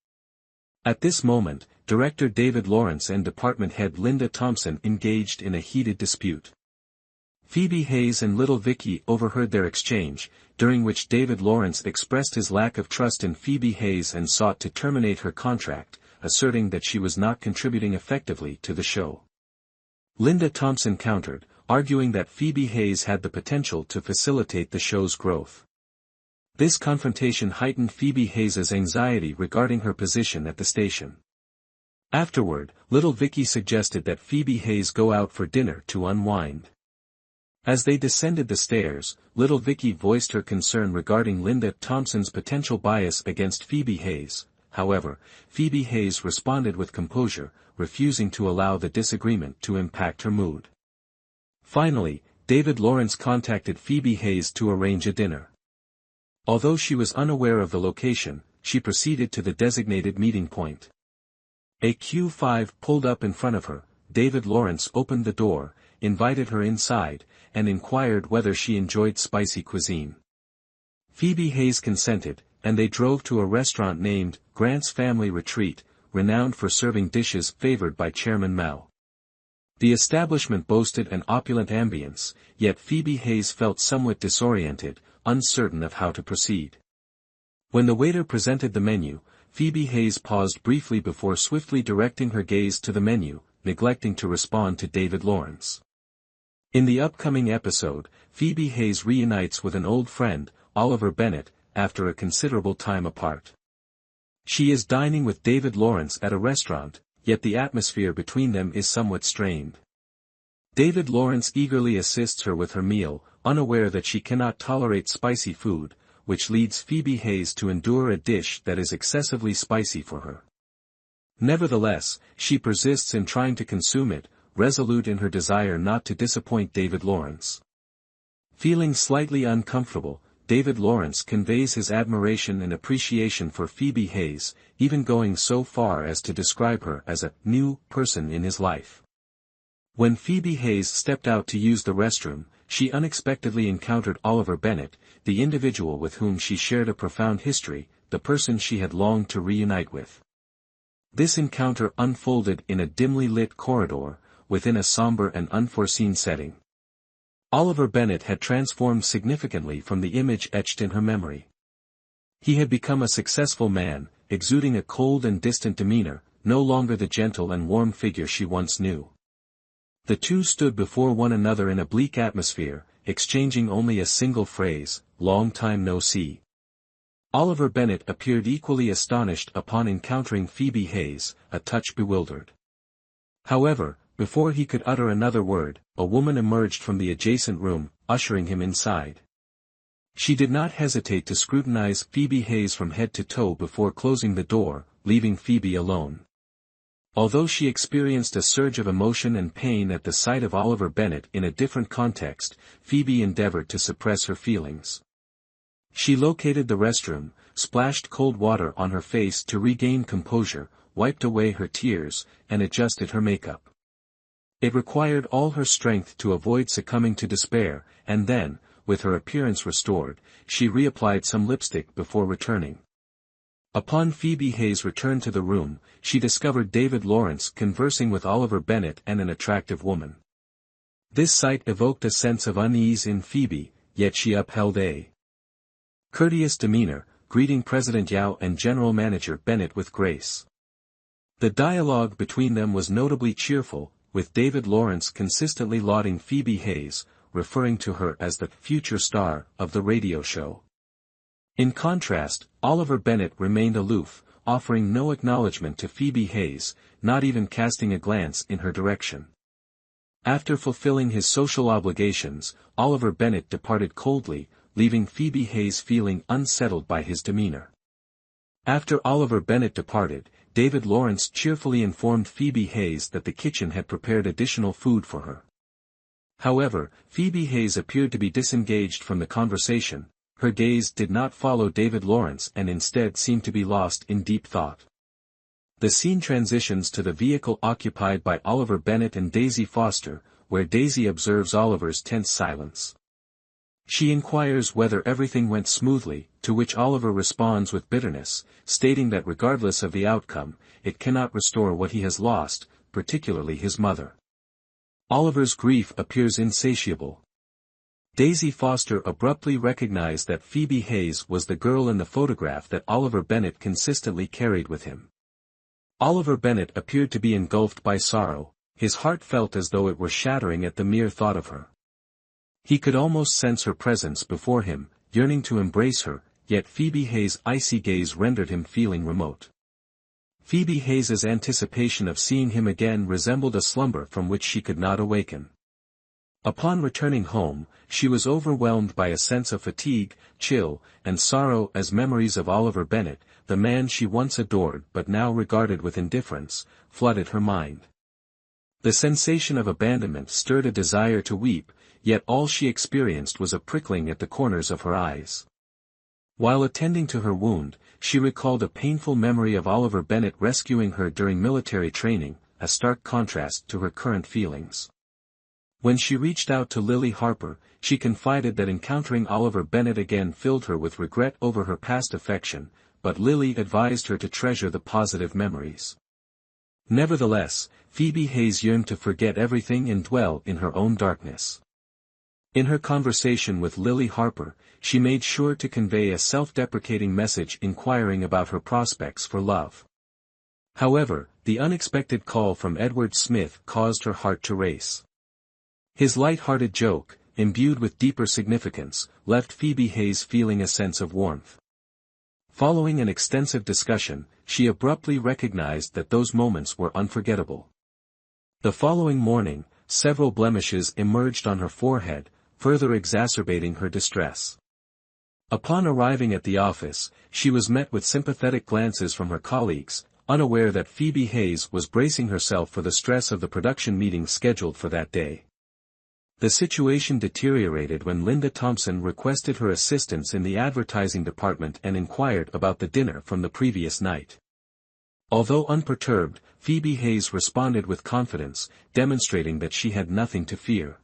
At this moment, director David Lawrence and department head Linda Thompson engaged in a heated dispute. Phoebe Hayes and Little Vicky overheard their exchange, during which David Lawrence expressed his lack of trust in Phoebe Hayes and sought to terminate her contract, asserting that she was not contributing effectively to the show. Linda Thompson countered, arguing that Phoebe Hayes had the potential to facilitate the show's growth. This confrontation heightened Phoebe Hayes' anxiety regarding her position at the station. Afterward, Little Vicky suggested that Phoebe Hayes go out for dinner to unwind. As they descended the stairs, Little Vicky voiced her concern regarding Linda Thompson's potential bias against Phoebe Hayes. However, Phoebe Hayes responded with composure, refusing to allow the disagreement to impact her mood. Finally, David Lawrence contacted Phoebe Hayes to arrange a dinner. Although she was unaware of the location, she proceeded to the designated meeting point. A Q5 pulled up in front of her. David Lawrence opened the door, invited her inside, and inquired whether she enjoyed spicy cuisine. Phoebe Hayes consented, and they drove to a restaurant named Grant's Family Retreat, renowned for serving dishes favored by Chairman Mao. The establishment boasted an opulent ambience, yet Phoebe Hayes felt somewhat disoriented, uncertain of how to proceed. When the waiter presented the menu, Phoebe Hayes paused briefly before swiftly directing her gaze to the menu, neglecting to respond to David Lawrence. In the upcoming episode, Phoebe Hayes reunites with an old friend, Oliver Bennett, after a considerable time apart. She is dining with David Lawrence at a restaurant, yet the atmosphere between them is somewhat strained. David Lawrence eagerly assists her with her meal, unaware that she cannot tolerate spicy food, which leads Phoebe Hayes to endure a dish that is excessively spicy for her. Nevertheless, she persists in trying to consume it, resolute in her desire not to disappoint David Lawrence. Feeling slightly uncomfortable, David Lawrence conveys his admiration and appreciation for Phoebe Hayes, even going so far as to describe her as a new person in his life. When Phoebe Hayes stepped out to use the restroom, she unexpectedly encountered Oliver Bennett, the individual with whom she shared a profound history, the person she had longed to reunite with. This encounter unfolded in a dimly lit corridor, within a somber and unforeseen setting. Oliver Bennett had transformed significantly from the image etched in her memory. He had become a successful man, exuding a cold and distant demeanor, no longer the gentle and warm figure she once knew. The two stood before one another in a bleak atmosphere, exchanging only a single phrase, "Long time no see." Oliver Bennett appeared equally astonished upon encountering Phoebe Hayes, a touch bewildered. However, before he could utter another word, a woman emerged from the adjacent room, ushering him inside. She did not hesitate to scrutinize Phoebe Hayes from head to toe before closing the door, leaving Phoebe alone. Although she experienced a surge of emotion and pain at the sight of Oliver Bennett in a different context, Phoebe endeavored to suppress her feelings. She located the restroom, splashed cold water on her face to regain composure, wiped away her tears, and adjusted her makeup. It required all her strength to avoid succumbing to despair, and then, with her appearance restored, she reapplied some lipstick before returning. Upon Phoebe Hayes' return to the room, she discovered David Lawrence conversing with Oliver Bennett and an attractive woman. This sight evoked a sense of unease in Phoebe, yet she upheld a courteous demeanor, greeting President Yao and General Manager Bennett with grace. The dialogue between them was notably cheerful, with David Lawrence consistently lauding Phoebe Hayes, referring to her as the future star of the radio show. In contrast, Oliver Bennett remained aloof, offering no acknowledgement to Phoebe Hayes, not even casting a glance in her direction. After fulfilling his social obligations, Oliver Bennett departed coldly, leaving Phoebe Hayes feeling unsettled by his demeanor. After Oliver Bennett departed, David Lawrence cheerfully informed Phoebe Hayes that the kitchen had prepared additional food for her. However, Phoebe Hayes appeared to be disengaged from the conversation. Her gaze did not follow David Lawrence and instead seemed to be lost in deep thought. The scene transitions to the vehicle occupied by Oliver Bennett and Daisy Foster, where Daisy observes Oliver's tense silence. She inquires whether everything went smoothly, to which Oliver responds with bitterness, stating that regardless of the outcome, it cannot restore what he has lost, particularly his mother. Oliver's grief appears insatiable. Daisy Foster abruptly recognized that Phoebe Hayes was the girl in the photograph that Oliver Bennett consistently carried with him. Oliver Bennett appeared to be engulfed by sorrow, his heart felt as though it were shattering at the mere thought of her. He could almost sense her presence before him, yearning to embrace her, yet Phoebe Hayes' icy gaze rendered him feeling remote. Phoebe Hayes's anticipation of seeing him again resembled a slumber from which she could not awaken. Upon returning home, she was overwhelmed by a sense of fatigue, chill, and sorrow as memories of Oliver Bennett, the man she once adored but now regarded with indifference, flooded her mind. The sensation of abandonment stirred a desire to weep, yet all she experienced was a prickling at the corners of her eyes. While attending to her wound, she recalled a painful memory of Oliver Bennett rescuing her during military training, a stark contrast to her current feelings. When she reached out to Lily Harper, she confided that encountering Oliver Bennett again filled her with regret over her past affection, but Lily advised her to treasure the positive memories. Nevertheless, Phoebe Hayes yearned to forget everything and dwell in her own darkness. In her conversation with Lily Harper, she made sure to convey a self-deprecating message inquiring about her prospects for love. However, the unexpected call from Edward Smith caused her heart to race. His light-hearted joke, imbued with deeper significance, left Phoebe Hayes feeling a sense of warmth. Following an extensive discussion, she abruptly recognized that those moments were unforgettable. The following morning, several blemishes emerged on her forehead, further exacerbating her distress. Upon arriving at the office, she was met with sympathetic glances from her colleagues, unaware that Phoebe Hayes was bracing herself for the stress of the production meeting scheduled for that day. The situation deteriorated when Linda Thompson requested her assistance in the advertising department and inquired about the dinner from the previous night. Although unperturbed, Phoebe Hayes responded with confidence, demonstrating that she had nothing to fear.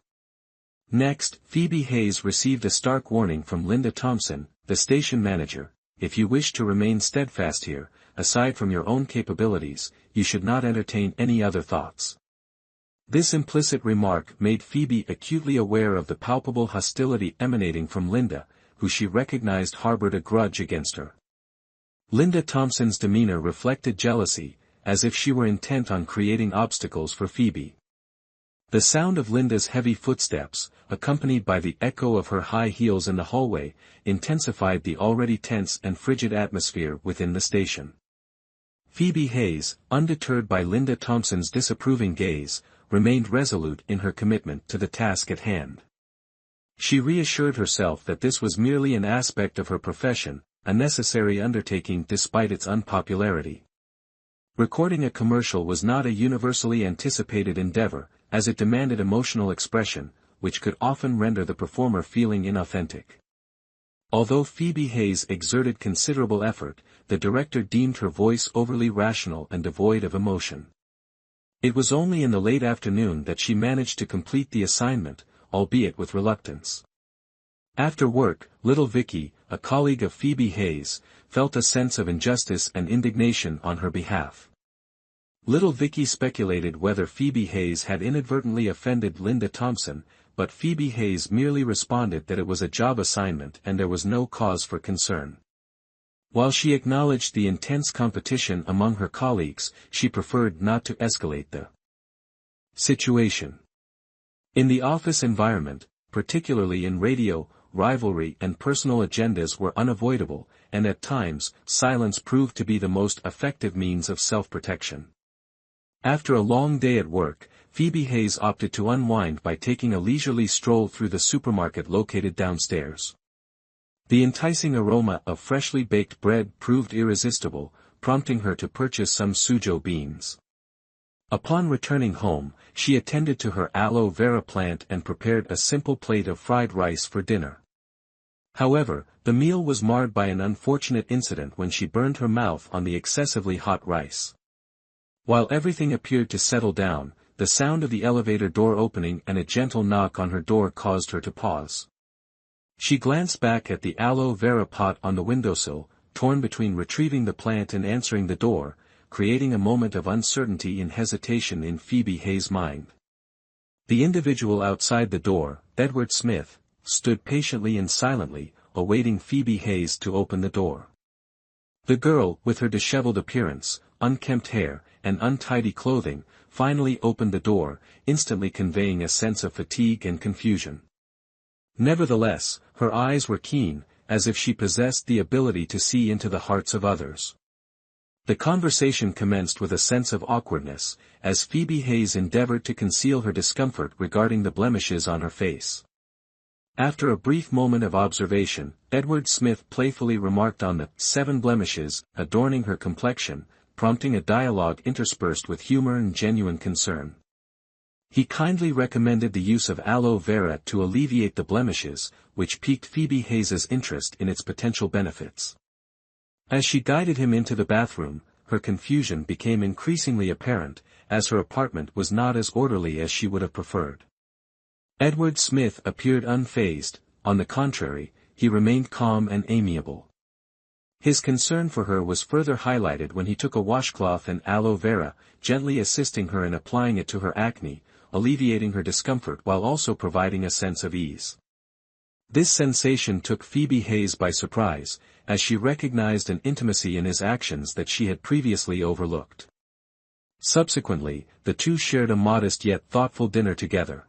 Next, Phoebe Hayes received a stark warning from Linda Thompson, the station manager: "If you wish to remain steadfast here, aside from your own capabilities, you should not entertain any other thoughts." This implicit remark made Phoebe acutely aware of the palpable hostility emanating from Linda, who she recognized harbored a grudge against her. Linda Thompson's demeanor reflected jealousy, as if she were intent on creating obstacles for Phoebe. The sound of Linda's heavy footsteps, accompanied by the echo of her high heels in the hallway, intensified the already tense and frigid atmosphere within the station. Phoebe Hayes, undeterred by Linda Thompson's disapproving gaze, remained resolute in her commitment to the task at hand. She reassured herself that this was merely an aspect of her profession, a necessary undertaking despite its unpopularity. Recording a commercial was not a universally anticipated endeavor, as it demanded emotional expression, which could often render the performer feeling inauthentic. Although Phoebe Hayes exerted considerable effort, the director deemed her voice overly rational and devoid of emotion. It was only in the late afternoon that she managed to complete the assignment, albeit with reluctance. After work, little Vicky, a colleague of Phoebe Hayes, felt a sense of injustice and indignation on her behalf. Little Vicky speculated whether Phoebe Hayes had inadvertently offended Linda Thompson, but Phoebe Hayes merely responded that it was a job assignment and there was no cause for concern. While she acknowledged the intense competition among her colleagues, she preferred not to escalate the situation. In the office environment, particularly in radio, rivalry and personal agendas were unavoidable, and at times, silence proved to be the most effective means of self-protection. After a long day at work, Phoebe Hayes opted to unwind by taking a leisurely stroll through the supermarket located downstairs. The enticing aroma of freshly baked bread proved irresistible, prompting her to purchase some sujo beans. Upon returning home, she attended to her aloe vera plant and prepared a simple plate of fried rice for dinner. However, the meal was marred by an unfortunate incident when she burned her mouth on the excessively hot rice. While everything appeared to settle down, the sound of the elevator door opening and a gentle knock on her door caused her to pause. She glanced back at the aloe vera pot on the windowsill, torn between retrieving the plant and answering the door, creating a moment of uncertainty and hesitation in Phoebe Hayes' mind. The individual outside the door, Edward Smith, stood patiently and silently, awaiting Phoebe Hayes to open the door. The girl, with her disheveled appearance, unkempt hair, and untidy clothing, finally opened the door, instantly conveying a sense of fatigue and confusion. Nevertheless, her eyes were keen, as if she possessed the ability to see into the hearts of others. The conversation commenced with a sense of awkwardness, as Phoebe Hayes endeavored to conceal her discomfort regarding the blemishes on her face. After a brief moment of observation, Edward Smith playfully remarked on the 7 blemishes adorning her complexion, prompting a dialogue interspersed with humor and genuine concern. He kindly recommended the use of aloe vera to alleviate the blemishes, which piqued Phoebe Hayes' interest in its potential benefits. As she guided him into the bathroom, her confusion became increasingly apparent, as her apartment was not as orderly as she would have preferred. Edward Smith appeared unfazed; on the contrary, he remained calm and amiable. His concern for her was further highlighted when he took a washcloth and aloe vera, gently assisting her in applying it to her acne, alleviating her discomfort while also providing a sense of ease. This sensation took Phoebe Hayes by surprise, as she recognized an intimacy in his actions that she had previously overlooked. Subsequently, the two shared a modest yet thoughtful dinner together.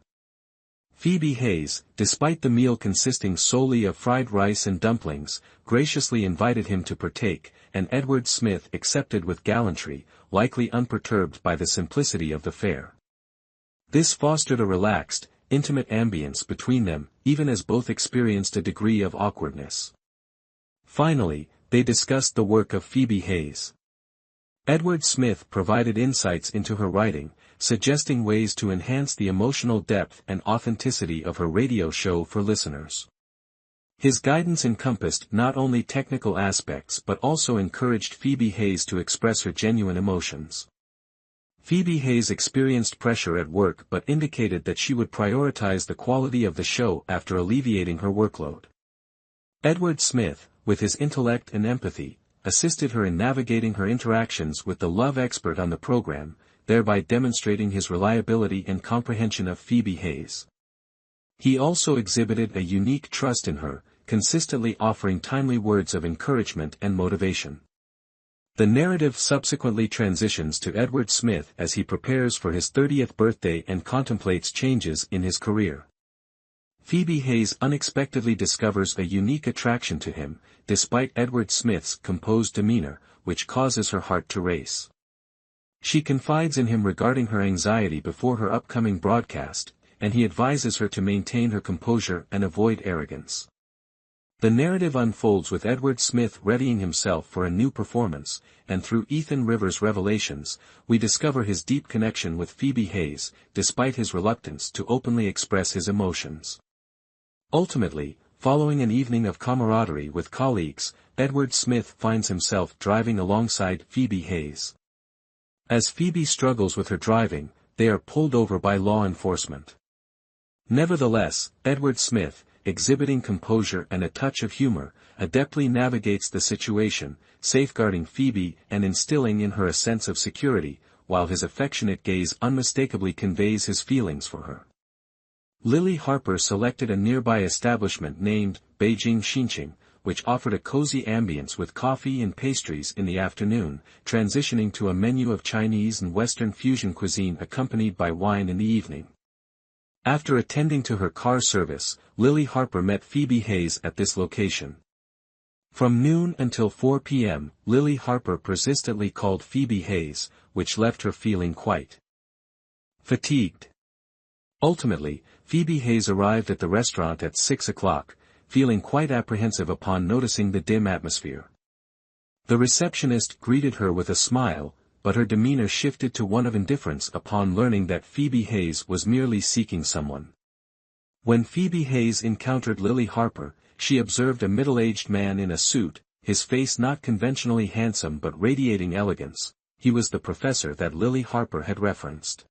Phoebe Hayes, despite the meal consisting solely of fried rice and dumplings, graciously invited him to partake, and Edward Smith accepted with gallantry, likely unperturbed by the simplicity of the fare. This fostered a relaxed, intimate ambience between them, even as both experienced a degree of awkwardness. Finally, they discussed the work of Phoebe Hayes. Edward Smith provided insights into her writing, suggesting ways to enhance the emotional depth and authenticity of her radio show for listeners. His guidance encompassed not only technical aspects but also encouraged Phoebe Hayes to express her genuine emotions. Phoebe Hayes experienced pressure at work but indicated that she would prioritize the quality of the show after alleviating her workload. Edward Smith, with his intellect and empathy, assisted her in navigating her interactions with the love expert on the program, thereby demonstrating his reliability and comprehension of Phoebe Hayes. He also exhibited a unique trust in her, consistently offering timely words of encouragement and motivation. The narrative subsequently transitions to Edward Smith as he prepares for his 30th birthday and contemplates changes in his career. Phoebe Hayes unexpectedly discovers a unique attraction to him, despite Edward Smith's composed demeanor, which causes her heart to race. She confides in him regarding her anxiety before her upcoming broadcast, and he advises her to maintain her composure and avoid arrogance. The narrative unfolds with Edward Smith readying himself for a new performance, and through Ethan Rivers' revelations, we discover his deep connection with Phoebe Hayes, despite his reluctance to openly express his emotions. Ultimately, following an evening of camaraderie with colleagues, Edward Smith finds himself driving alongside Phoebe Hayes. As Phoebe struggles with her driving, they are pulled over by law enforcement. Nevertheless, Edward Smith, exhibiting composure and a touch of humor, adeptly navigates the situation, safeguarding Phoebe and instilling in her a sense of security, while his affectionate gaze unmistakably conveys his feelings for her. Lily Harper selected a nearby establishment named Beijing Xinqing, which offered a cozy ambience with coffee and pastries in the afternoon, transitioning to a menu of Chinese and Western fusion cuisine accompanied by wine in the evening. After attending to her car service, Lily Harper met Phoebe Hayes at this location. From noon until 4 p.m., Lily Harper persistently called Phoebe Hayes, which left her feeling quite fatigued. Ultimately, Phoebe Hayes arrived at the restaurant at 6 o'clock, feeling quite apprehensive upon noticing the dim atmosphere. The receptionist greeted her with a smile, but her demeanor shifted to one of indifference upon learning that Phoebe Hayes was merely seeking someone. When Phoebe Hayes encountered Lily Harper, she observed a middle-aged man in a suit, his face not conventionally handsome but radiating elegance. He was the professor that Lily Harper had referenced.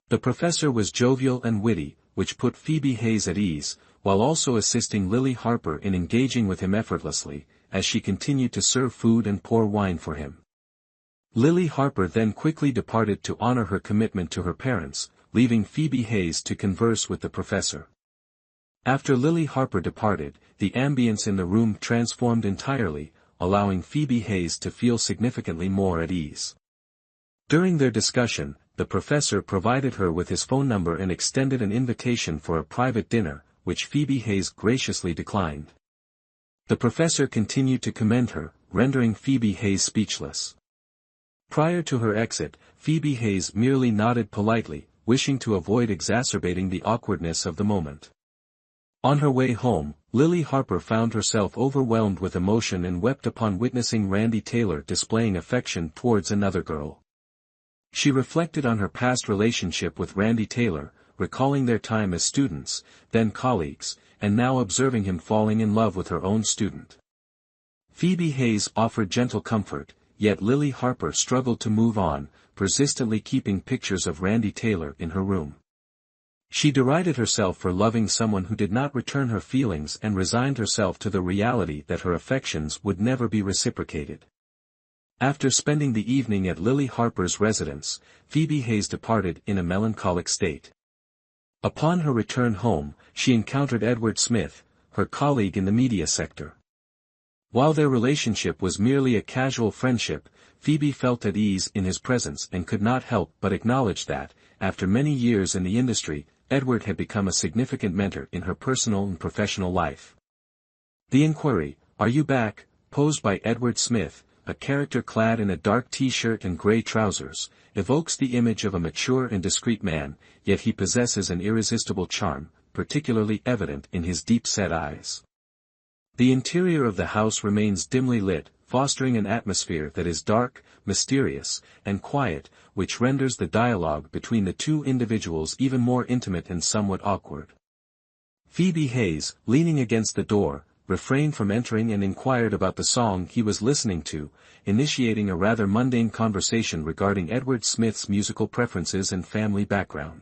The professor was jovial and witty, which put Phoebe Hayes at ease, while also assisting Lily Harper in engaging with him effortlessly, as she continued to serve food and pour wine for him. Lily Harper then quickly departed to honor her commitment to her parents, leaving Phoebe Hayes to converse with the professor. After Lily Harper departed, the ambience in the room transformed entirely, allowing Phoebe Hayes to feel significantly more at ease. During their discussion, the professor provided her with his phone number and extended an invitation for a private dinner, which Phoebe Hayes graciously declined. The professor continued to commend her, rendering Phoebe Hayes speechless. Prior to her exit, Phoebe Hayes merely nodded politely, wishing to avoid exacerbating the awkwardness of the moment. On her way home, Lily Harper found herself overwhelmed with emotion and wept upon witnessing Randy Taylor displaying affection towards another girl. She reflected on her past relationship with Randy Taylor, recalling their time as students, then colleagues, and now observing him falling in love with her own student. Phoebe Hayes offered gentle comfort, yet Lily Harper struggled to move on, persistently keeping pictures of Randy Taylor in her room. She derided herself for loving someone who did not return her feelings and resigned herself to the reality that her affections would never be reciprocated. After spending the evening at Lily Harper's residence, Phoebe Hayes departed in a melancholic state. Upon her return home, she encountered Edward Smith, her colleague in the media sector. While their relationship was merely a casual friendship, Phoebe felt at ease in his presence and could not help but acknowledge that, after many years in the industry, Edward had become a significant mentor in her personal and professional life. The inquiry, "Are you back?" posed by Edward Smith, a character clad in a dark t-shirt and gray trousers, evokes the image of a mature and discreet man, yet he possesses an irresistible charm, particularly evident in his deep-set eyes. The interior of the house remains dimly lit, fostering an atmosphere that is dark, mysterious, and quiet, which renders the dialogue between the two individuals even more intimate and somewhat awkward. Phoebe Hayes, leaning against the door, refrained from entering and inquired about the song he was listening to, initiating a rather mundane conversation regarding Edward Smith's musical preferences and family background.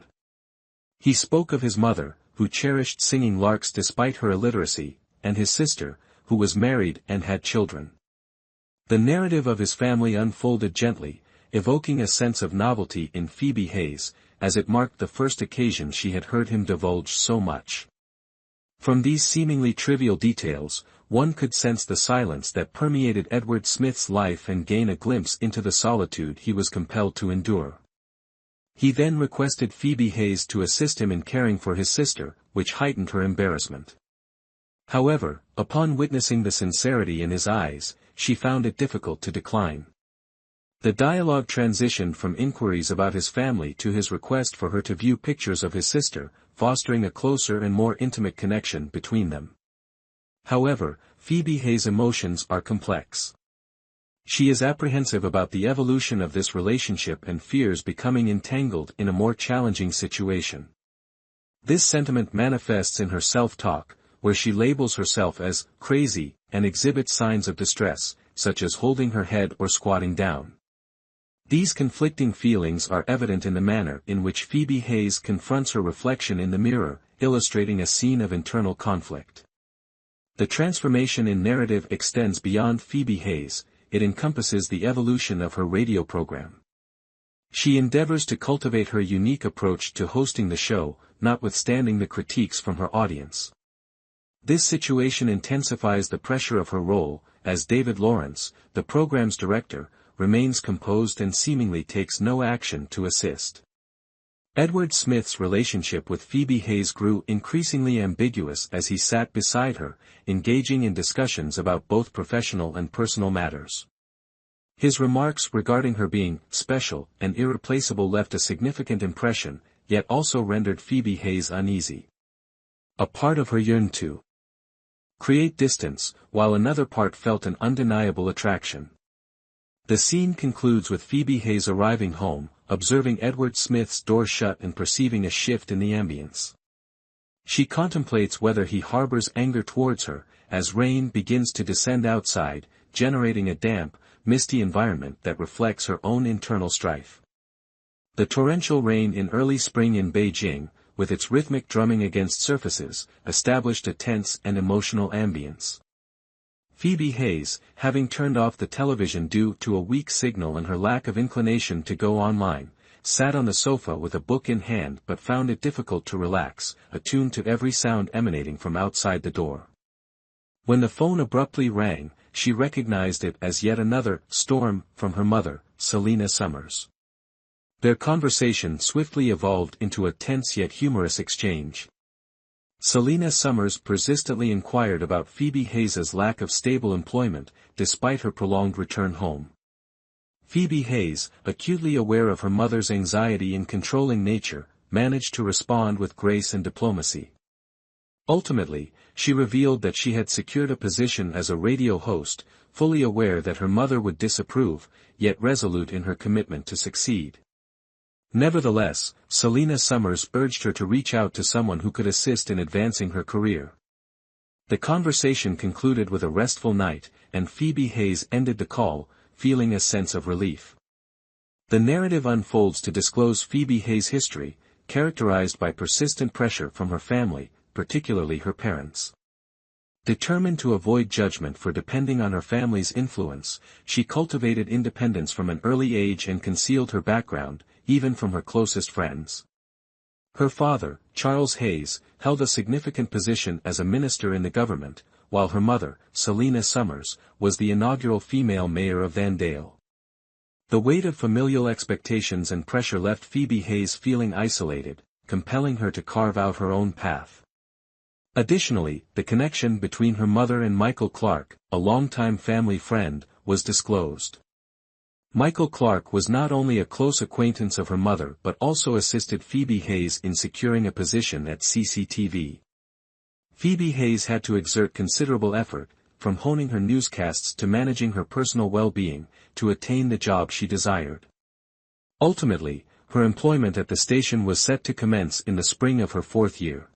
He spoke of his mother, who cherished singing larks despite her illiteracy, and his sister, who was married and had children. The narrative of his family unfolded gently, evoking a sense of novelty in Phoebe Hayes, as it marked the first occasion she had heard him divulge so much. From these seemingly trivial details, one could sense the silence that permeated Edward Smith's life and gain a glimpse into the solitude he was compelled to endure. He then requested Phoebe Hayes to assist him in caring for his sister, which heightened her embarrassment. However, upon witnessing the sincerity in his eyes, she found it difficult to decline. The dialogue transitioned from inquiries about his family to his request for her to view pictures of his sister, fostering a closer and more intimate connection between them. However, Phoebe Hayes' emotions are complex. She is apprehensive about the evolution of this relationship and fears becoming entangled in a more challenging situation. This sentiment manifests in her self-talk, where she labels herself as crazy and exhibits signs of distress, such as holding her head or squatting down. These conflicting feelings are evident in the manner in which Phoebe Hayes confronts her reflection in the mirror, illustrating a scene of internal conflict. The transformation in narrative extends beyond Phoebe Hayes, it encompasses the evolution of her radio program. She endeavors to cultivate her unique approach to hosting the show, notwithstanding the critiques from her audience. This situation intensifies the pressure of her role, as David Lawrence, the program's director, remains composed and seemingly takes no action to assist. Edward Smith's relationship with Phoebe Hayes grew increasingly ambiguous as he sat beside her, engaging in discussions about both professional and personal matters. His remarks regarding her being special and irreplaceable left a significant impression, yet also rendered Phoebe Hayes uneasy. A part of her yearned to create distance, while another part felt an undeniable attraction. The scene concludes with Phoebe Hayes arriving home, observing Edward Smith's door shut and perceiving a shift in the ambience. She contemplates whether he harbors anger towards her, as rain begins to descend outside, generating a damp, misty environment that reflects her own internal strife. The torrential rain in early spring in Beijing, with its rhythmic drumming against surfaces, established a tense and emotional ambience. Phoebe Hayes, having turned off the television due to a weak signal and her lack of inclination to go online, sat on the sofa with a book in hand but found it difficult to relax, attuned to every sound emanating from outside the door. When the phone abruptly rang, she recognized it as yet another storm from her mother, Selena Summers. Their conversation swiftly evolved into a tense yet humorous exchange. Selena Summers persistently inquired about Phoebe Hayes' lack of stable employment, despite her prolonged return home. Phoebe Hayes, acutely aware of her mother's anxiety and controlling nature, managed to respond with grace and diplomacy. Ultimately, she revealed that she had secured a position as a radio host, fully aware that her mother would disapprove, yet resolute in her commitment to succeed. Nevertheless, Selena Summers urged her to reach out to someone who could assist in advancing her career. The conversation concluded with a restful night, and Phoebe Hayes ended the call, feeling a sense of relief. The narrative unfolds to disclose Phoebe Hayes' history, characterized by persistent pressure from her family, particularly her parents. Determined to avoid judgment for depending on her family's influence, she cultivated independence from an early age and concealed her background, even from her closest friends. Her father, Charles Hayes, held a significant position as a minister in the government, while her mother, Selena Summers, was the inaugural female mayor of Vandale. The weight of familial expectations and pressure left Phoebe Hayes feeling isolated, compelling her to carve out her own path. Additionally, the connection between her mother and Michael Clark, a longtime family friend, was disclosed. Michael Clark was not only a close acquaintance of her mother but also assisted Phoebe Hayes in securing a position at CCTV. Phoebe Hayes had to exert considerable effort, from honing her newscasts to managing her personal well-being, to attain the job she desired. Ultimately, her employment at the station was set to commence in the spring of her 4th year.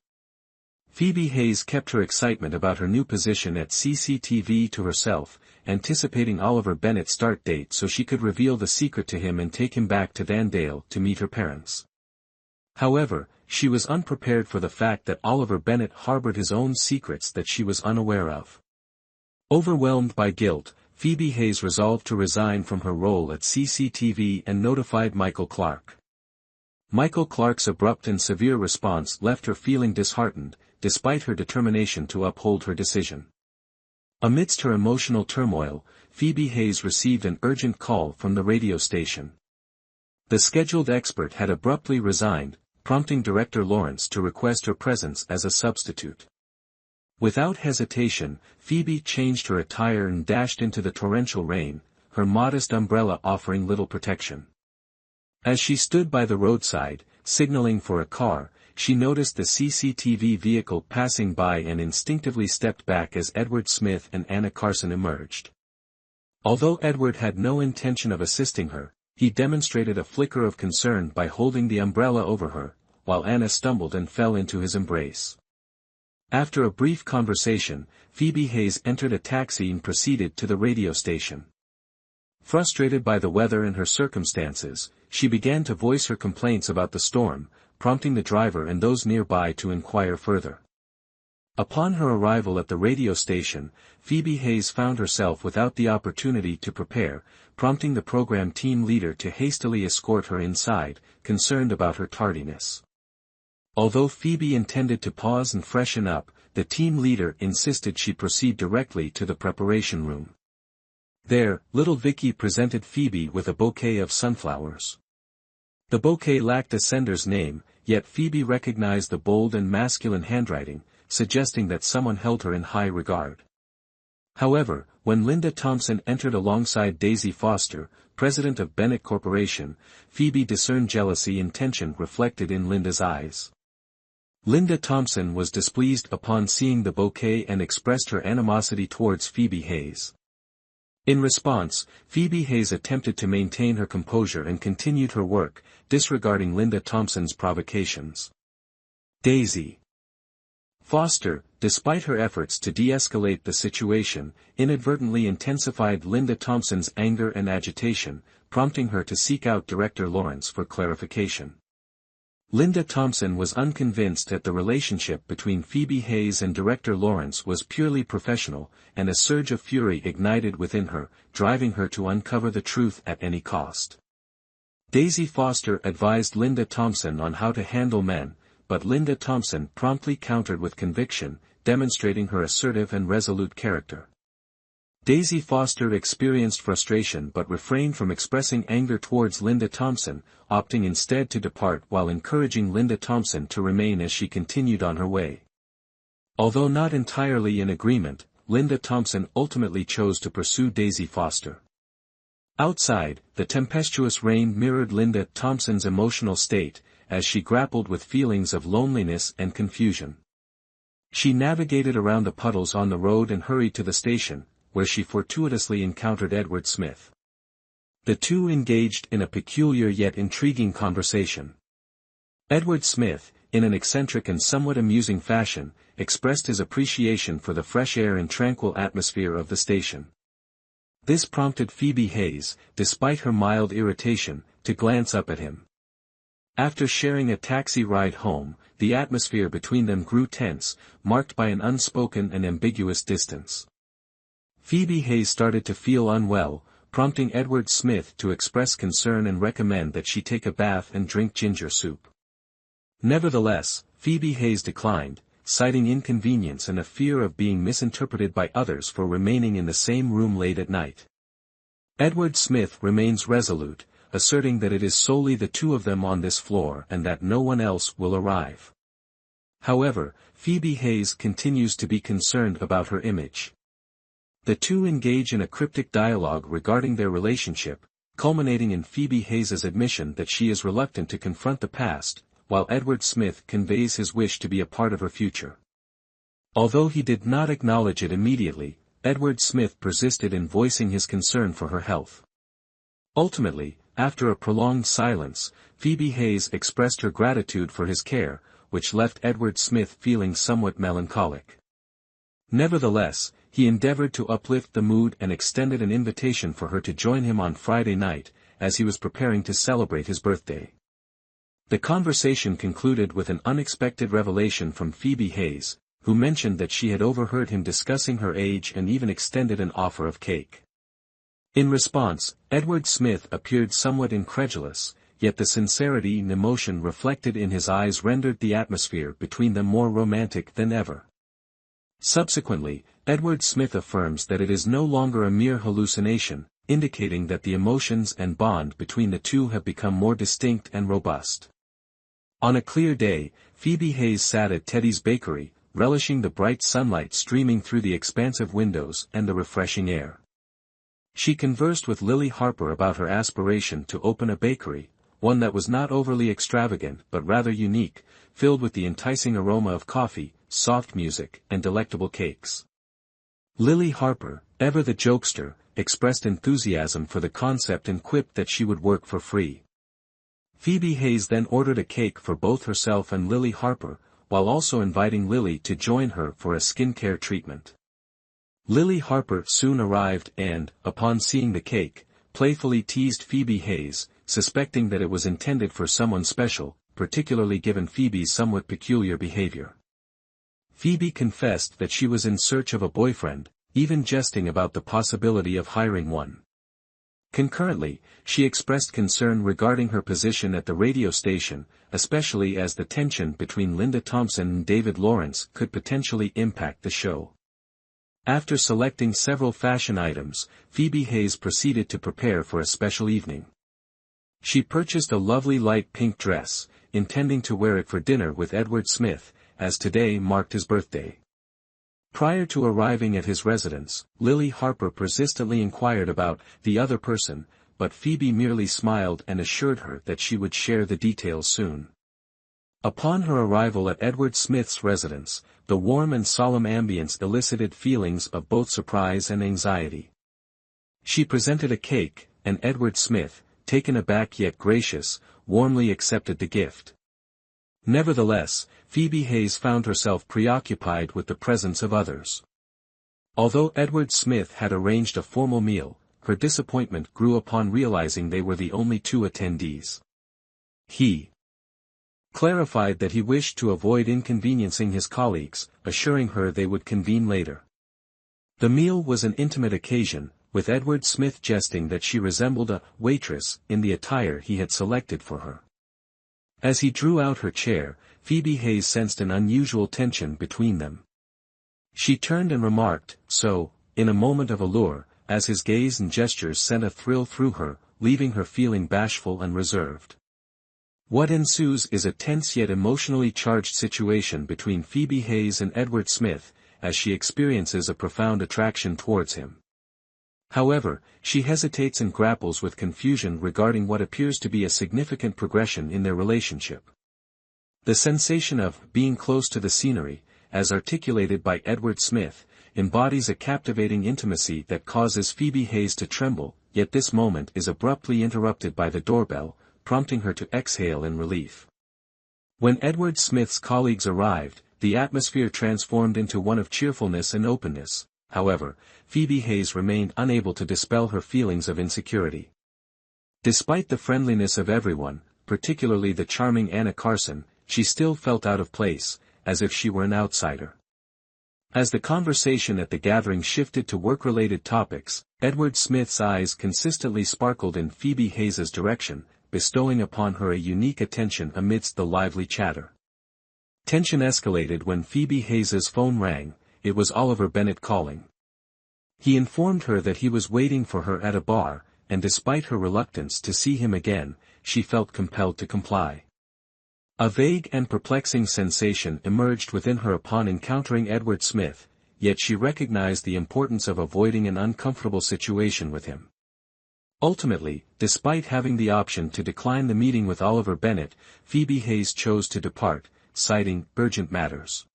Phoebe Hayes kept her excitement about her new position at CCTV to herself, anticipating Oliver Bennett's start date so she could reveal the secret to him and take him back to Dandale to meet her parents. However, she was unprepared for the fact that Oliver Bennett harbored his own secrets that she was unaware of. Overwhelmed by guilt, Phoebe Hayes resolved to resign from her role at CCTV and notified Michael Clark. Michael Clark's abrupt and severe response left her feeling disheartened, despite her determination to uphold her decision. Amidst her emotional turmoil, Phoebe Hayes received an urgent call from the radio station. The scheduled expert had abruptly resigned, prompting Director Lawrence to request her presence as a substitute. Without hesitation, Phoebe changed her attire and dashed into the torrential rain, her modest umbrella offering little protection. As she stood by the roadside, signaling for a car, she noticed the CCTV vehicle passing by and instinctively stepped back as Edward Smith and Anna Carson emerged. Although Edward had no intention of assisting her, he demonstrated a flicker of concern by holding the umbrella over her, while Anna stumbled and fell into his embrace. After a brief conversation, Phoebe Hayes entered a taxi and proceeded to the radio station. Frustrated by the weather and her circumstances, she began to voice her complaints about the storm, prompting the driver and those nearby to inquire further. Upon her arrival at the radio station, Phoebe Hayes found herself without the opportunity to prepare, prompting the program team leader to hastily escort her inside, concerned about her tardiness. Although Phoebe intended to pause and freshen up, the team leader insisted she proceed directly to the preparation room. There, little Vicky presented Phoebe with a bouquet of sunflowers. The bouquet lacked a sender's name, yet Phoebe recognized the bold and masculine handwriting, suggesting that someone held her in high regard. However, when Linda Thompson entered alongside Daisy Foster, president of Bennett Corporation, Phoebe discerned jealousy and tension reflected in Linda's eyes. Linda Thompson was displeased upon seeing the bouquet and expressed her animosity towards Phoebe Hayes. In response, Phoebe Hayes attempted to maintain her composure and continued her work, disregarding Linda Thompson's provocations. Daisy Foster, despite her efforts to de-escalate the situation, inadvertently intensified Linda Thompson's anger and agitation, prompting her to seek out Director Lawrence for clarification. Linda Thompson was unconvinced that the relationship between Phoebe Hayes and Director Lawrence was purely professional, and a surge of fury ignited within her, driving her to uncover the truth at any cost. Daisy Foster advised Linda Thompson on how to handle men, but Linda Thompson promptly countered with conviction, demonstrating her assertive and resolute character. Daisy Foster experienced frustration but refrained from expressing anger towards Linda Thompson, opting instead to depart while encouraging Linda Thompson to remain as she continued on her way. Although not entirely in agreement, Linda Thompson ultimately chose to pursue Daisy Foster. Outside, the tempestuous rain mirrored Linda Thompson's emotional state, as she grappled with feelings of loneliness and confusion. She navigated around the puddles on the road and hurried to the station, where she fortuitously encountered Edward Smith. The two engaged in a peculiar yet intriguing conversation. Edward Smith, in an eccentric and somewhat amusing fashion, expressed his appreciation for the fresh air and tranquil atmosphere of the station. This prompted Phoebe Hayes, despite her mild irritation, to glance up at him. After sharing a taxi ride home, the atmosphere between them grew tense, marked by an unspoken and ambiguous distance. Phoebe Hayes started to feel unwell, prompting Edward Smith to express concern and recommend that she take a bath and drink ginger soup. Nevertheless, Phoebe Hayes declined, citing inconvenience and a fear of being misinterpreted by others for remaining in the same room late at night. Edward Smith remains resolute, asserting that it is solely the two of them on this floor and that no one else will arrive. However, Phoebe Hayes continues to be concerned about her image. The two engage in a cryptic dialogue regarding their relationship, culminating in Phoebe Hayes' admission that she is reluctant to confront the past, while Edward Smith conveys his wish to be a part of her future. Although he did not acknowledge it immediately, Edward Smith persisted in voicing his concern for her health. Ultimately, after a prolonged silence, Phoebe Hayes expressed her gratitude for his care, which left Edward Smith feeling somewhat melancholic. Nevertheless, he endeavored to uplift the mood and extended an invitation for her to join him on Friday night, as he was preparing to celebrate his birthday. The conversation concluded with an unexpected revelation from Phoebe Hayes, who mentioned that she had overheard him discussing her age and even extended an offer of cake. In response, Edward Smith appeared somewhat incredulous, yet the sincerity and emotion reflected in his eyes rendered the atmosphere between them more romantic than ever. Subsequently, Edward Smith affirms that it is no longer a mere hallucination, indicating that the emotions and bond between the two have become more distinct and robust. On a clear day, Phoebe Hayes sat at Teddy's bakery, relishing the bright sunlight streaming through the expansive windows and the refreshing air. She conversed with Lily Harper about her aspiration to open a bakery, one that was not overly extravagant but rather unique, filled with the enticing aroma of coffee, soft music, and delectable cakes. Lily Harper, ever the jokester, expressed enthusiasm for the concept and quipped that she would work for free. Phoebe Hayes then ordered a cake for both herself and Lily Harper, while also inviting Lily to join her for a skincare treatment. Lily Harper soon arrived and, upon seeing the cake, playfully teased Phoebe Hayes, suspecting that it was intended for someone special, particularly given Phoebe's somewhat peculiar behavior. Phoebe confessed that she was in search of a boyfriend, even jesting about the possibility of hiring one. Concurrently, she expressed concern regarding her position at the radio station, especially as the tension between Linda Thompson and David Lawrence could potentially impact the show. After selecting several fashion items, Phoebe Hayes proceeded to prepare for a special evening. She purchased a lovely light pink dress, intending to wear it for dinner with Edward Smith, as today marked his birthday. Prior to arriving at his residence, Lily Harper persistently inquired about the other person, but Phoebe merely smiled and assured her that she would share the details soon. Upon her arrival at Edward Smith's residence, the warm and solemn ambience elicited feelings of both surprise and anxiety. She presented a cake, and Edward Smith, taken aback yet gracious, warmly accepted the gift. Nevertheless, Phoebe Hayes found herself preoccupied with the presence of others. Although Edward Smith had arranged a formal meal, her disappointment grew upon realizing they were the only two attendees. He clarified that he wished to avoid inconveniencing his colleagues, assuring her they would convene later. The meal was an intimate occasion, with Edward Smith jesting that she resembled a waitress in the attire he had selected for her. As he drew out her chair, Phoebe Hayes sensed an unusual tension between them. She turned and remarked, "So," in a moment of allure, as his gaze and gestures sent a thrill through her, leaving her feeling bashful and reserved. What ensues is a tense yet emotionally charged situation between Phoebe Hayes and Edward Smith, as she experiences a profound attraction towards him. However, she hesitates and grapples with confusion regarding what appears to be a significant progression in their relationship. The sensation of being close to the scenery, as articulated by Edward Smith, embodies a captivating intimacy that causes Phoebe Hayes to tremble, yet this moment is abruptly interrupted by the doorbell, prompting her to exhale in relief. When Edward Smith's colleagues arrived, the atmosphere transformed into one of cheerfulness and openness. However, Phoebe Hayes remained unable to dispel her feelings of insecurity. Despite the friendliness of everyone, particularly the charming Anna Carson, she still felt out of place, as if she were an outsider. As the conversation at the gathering shifted to work-related topics, Edward Smith's eyes consistently sparkled in Phoebe Hayes's direction, bestowing upon her a unique attention amidst the lively chatter. Tension escalated when Phoebe Hayes's phone rang. It was Oliver Bennett calling. He informed her that he was waiting for her at a bar, and despite her reluctance to see him again, she felt compelled to comply. A vague and perplexing sensation emerged within her upon encountering Edward Smith, yet she recognized the importance of avoiding an uncomfortable situation with him. Ultimately, despite having the option to decline the meeting with Oliver Bennett, Phoebe Hayes chose to depart, citing urgent matters.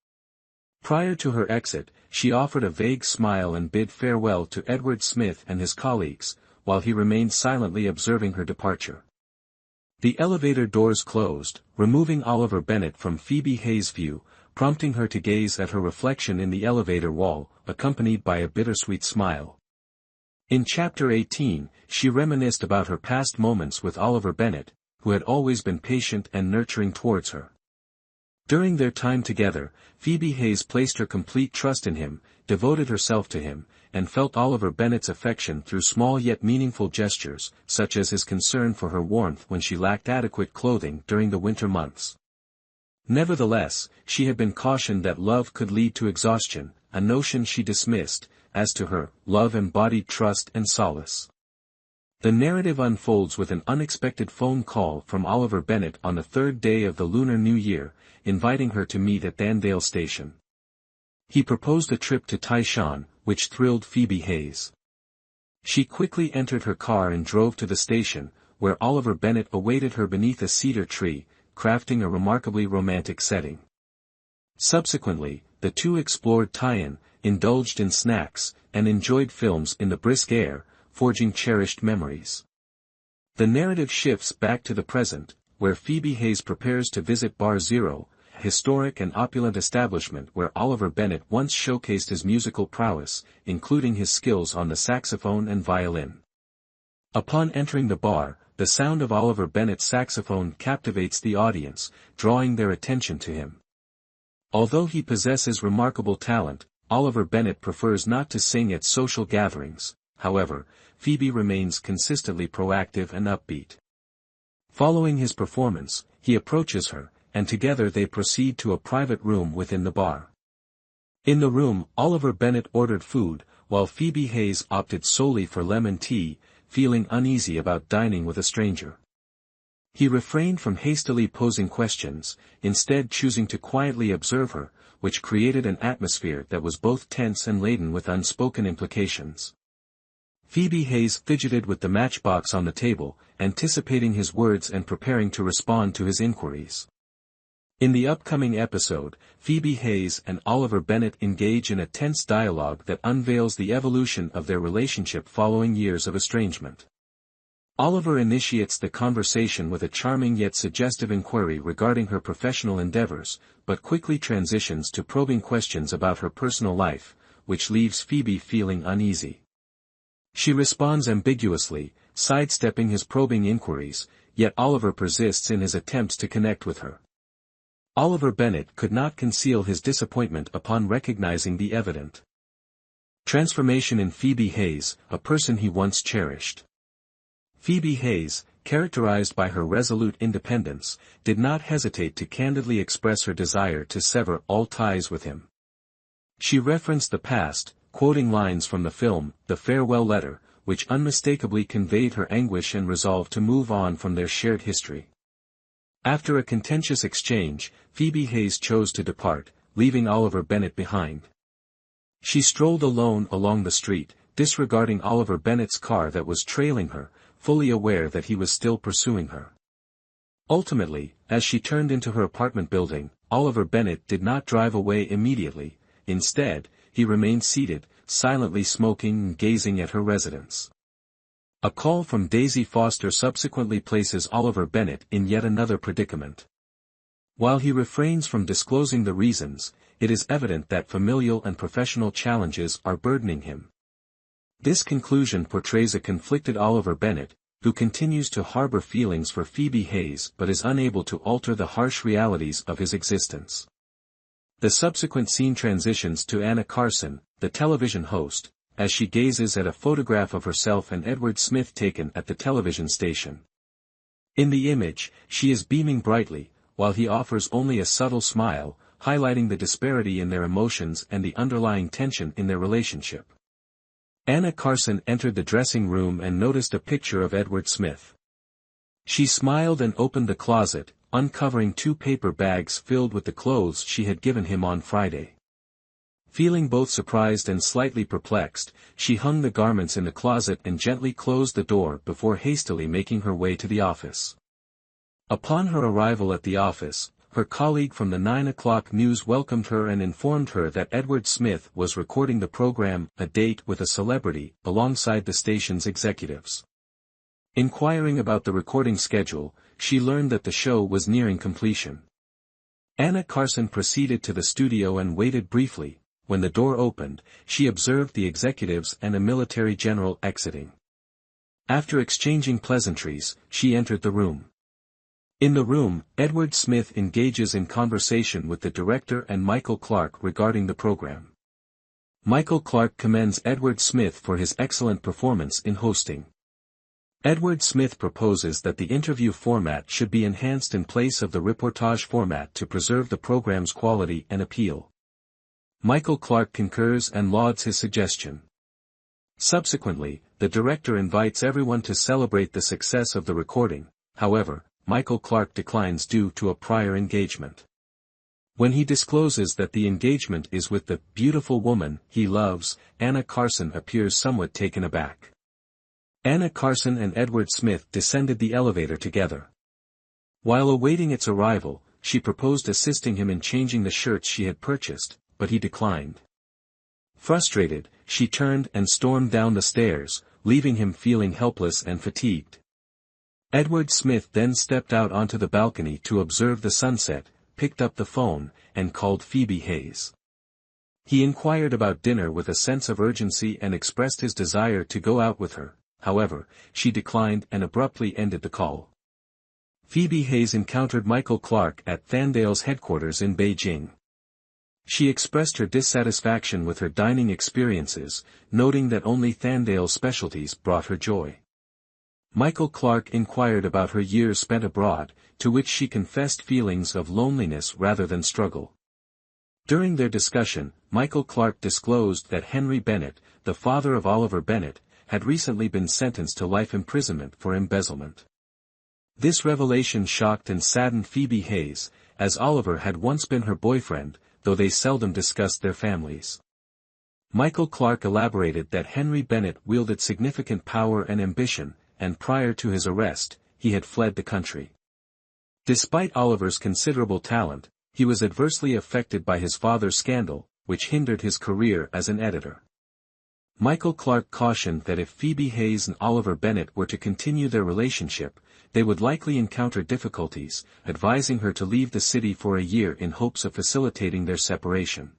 Prior to her exit, she offered a vague smile and bid farewell to Edward Smith and his colleagues, while he remained silently observing her departure. The elevator doors closed, removing Oliver Bennet from Phoebe Hayes' view, prompting her to gaze at her reflection in the elevator wall, accompanied by a bittersweet smile. In Chapter 18, she reminisced about her past moments with Oliver Bennet, who had always been patient and nurturing towards her. During their time together, Phoebe Hayes placed her complete trust in him, devoted herself to him, and felt Oliver Bennet's affection through small yet meaningful gestures, such as his concern for her warmth when she lacked adequate clothing during the winter months. Nevertheless, she had been cautioned that love could lead to exhaustion, a notion she dismissed. As to her, love embodied trust and solace. The narrative unfolds with an unexpected phone call from Oliver Bennet on the third day of the Lunar New Year, inviting her to meet at Dandale Station. He proposed a trip to Taishan, which thrilled Phoebe Hayes. She quickly entered her car and drove to the station, where Oliver Bennet awaited her beneath a cedar tree, crafting a remarkably romantic setting. Subsequently, the two explored Taiwan, indulged in snacks, and enjoyed films in the brisk air, forging cherished memories. The narrative shifts back to the present, where Phoebe Hayes prepares to visit Bar Zero, a historic and opulent establishment where Oliver Bennet once showcased his musical prowess, including his skills on the saxophone and violin. Upon entering the bar, the sound of Oliver Bennet's saxophone captivates the audience, drawing their attention to him. Although he possesses remarkable talent, Oliver Bennet prefers not to sing at social gatherings. However, Phoebe remains consistently proactive and upbeat. Following his performance, he approaches her, and together they proceed to a private room within the bar. In the room, Oliver Bennet ordered food, while Phoebe Hayes opted solely for lemon tea, feeling uneasy about dining with a stranger. He refrained from hastily posing questions, instead choosing to quietly observe her, which created an atmosphere that was both tense and laden with unspoken implications. Phoebe Hayes fidgeted with the matchbox on the table, anticipating his words and preparing to respond to his inquiries. In the upcoming episode, Phoebe Hayes and Oliver Bennet engage in a tense dialogue that unveils the evolution of their relationship following years of estrangement. Oliver initiates the conversation with a charming yet suggestive inquiry regarding her professional endeavors, but quickly transitions to probing questions about her personal life, which leaves Phoebe feeling uneasy. She responds ambiguously, sidestepping his probing inquiries, yet Oliver persists in his attempts to connect with her. Oliver Bennet could not conceal his disappointment upon recognizing the evident transformation in Phoebe Hayes, a person he once cherished. Phoebe Hayes, characterized by her resolute independence, did not hesitate to candidly express her desire to sever all ties with him. She referenced the past, quoting lines from the film, The Farewell Letter, which unmistakably conveyed her anguish and resolve to move on from their shared history. After a contentious exchange, Phoebe Hayes chose to depart, leaving Oliver Bennet behind. She strolled alone along the street, disregarding Oliver Bennet's car that was trailing her, fully aware that he was still pursuing her. Ultimately, as she turned into her apartment building, Oliver Bennet did not drive away immediately. Instead, he remained seated, silently smoking and gazing at her residence. A call from Daisy Foster subsequently places Oliver Bennet in yet another predicament. While he refrains from disclosing the reasons, it is evident that familial and professional challenges are burdening him. This conclusion portrays a conflicted Oliver Bennet, who continues to harbor feelings for Phoebe Hayes but is unable to alter the harsh realities of his existence. The subsequent scene transitions to Anna Carson, the television host, as she gazes at a photograph of herself and Edward Smith taken at the television station. In the image, she is beaming brightly, while he offers only a subtle smile, highlighting the disparity in their emotions and the underlying tension in their relationship. Anna Carson entered the dressing room and noticed a picture of Edward Smith. She smiled and opened the closet, uncovering 2 paper bags filled with the clothes she had given him on Friday. Feeling both surprised and slightly perplexed, she hung the garments in the closet and gently closed the door before hastily making her way to the office. Upon her arrival at the office, her colleague from the 9 o'clock news welcomed her and informed her that Edward Smith was recording the program, A Date with a Celebrity, alongside the station's executives. Inquiring about the recording schedule, she learned that the show was nearing completion. Anna Carson proceeded to the studio and waited briefly. When the door opened, she observed the executives and a military general exiting. After exchanging pleasantries, she entered the room. In the room, Edward Smith engages in conversation with the director and Michael Clarke regarding the program. Michael Clarke commends Edward Smith for his excellent performance in hosting. Edward Smith proposes that the interview format should be enhanced in place of the reportage format to preserve the program's quality and appeal. Michael Clarke concurs and lauds his suggestion. Subsequently, the director invites everyone to celebrate the success of the recording. However, Michael Clarke declines due to a prior engagement. When he discloses that the engagement is with the beautiful woman he loves, Anna Carson appears somewhat taken aback. Anna Carson and Edward Smith descended the elevator together. While awaiting its arrival, she proposed assisting him in changing the shirts she had purchased, but he declined. Frustrated, she turned and stormed down the stairs, leaving him feeling helpless and fatigued. Edward Smith then stepped out onto the balcony to observe the sunset, picked up the phone, and called Phoebe Hayes. He inquired about dinner with a sense of urgency and expressed his desire to go out with her. However, she declined and abruptly ended the call. Phoebe Hayes encountered Michael Clarke at Thandale's headquarters in Beijing. She expressed her dissatisfaction with her dining experiences, noting that only Thandale's specialties brought her joy. Michael Clarke inquired about her years spent abroad, to which she confessed feelings of loneliness rather than struggle. During their discussion, Michael Clarke disclosed that Henry Bennett, the father of Oliver Bennett, had recently been sentenced to life imprisonment for embezzlement. This revelation shocked and saddened Phoebe Hayes, as Oliver had once been her boyfriend, though they seldom discussed their families. Michael Clarke elaborated that Henry Bennett wielded significant power and ambition, and prior to his arrest, he had fled the country. Despite Oliver's considerable talent, he was adversely affected by his father's scandal, which hindered his career as an editor. Michael Clarke cautioned that if Phoebe Hayes and Oliver Bennett were to continue their relationship, they would likely encounter difficulties, advising her to leave the city for a year in hopes of facilitating their separation.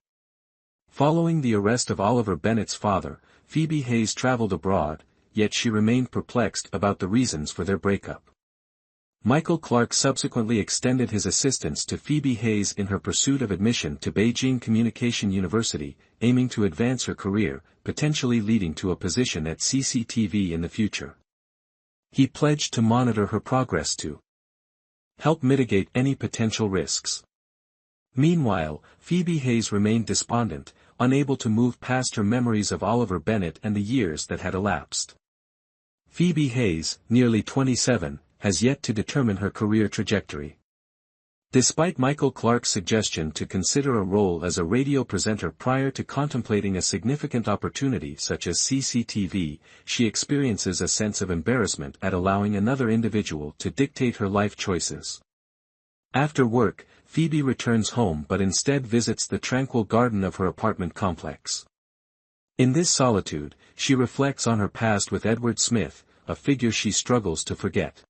Following the arrest of Oliver Bennett's father, Phoebe Hayes traveled abroad, yet she remained perplexed about the reasons for their breakup. Michael Clarke subsequently extended his assistance to Phoebe Hayes in her pursuit of admission to Beijing Communication University, aiming to advance her career, potentially leading to a position at CCTV in the future. He pledged to monitor her progress to help mitigate any potential risks. Meanwhile, Phoebe Hayes remained despondent, unable to move past her memories of Oliver Bennett and the years that had elapsed. Phoebe Hayes, nearly 27, has yet to determine her career trajectory. Despite Michael Clarke's suggestion to consider a role as a radio presenter prior to contemplating a significant opportunity such as CCTV, she experiences a sense of embarrassment at allowing another individual to dictate her life choices. After work, Phoebe returns home but instead visits the tranquil garden of her apartment complex. In this solitude, she reflects on her past with Edward Smith, a figure she struggles to forget.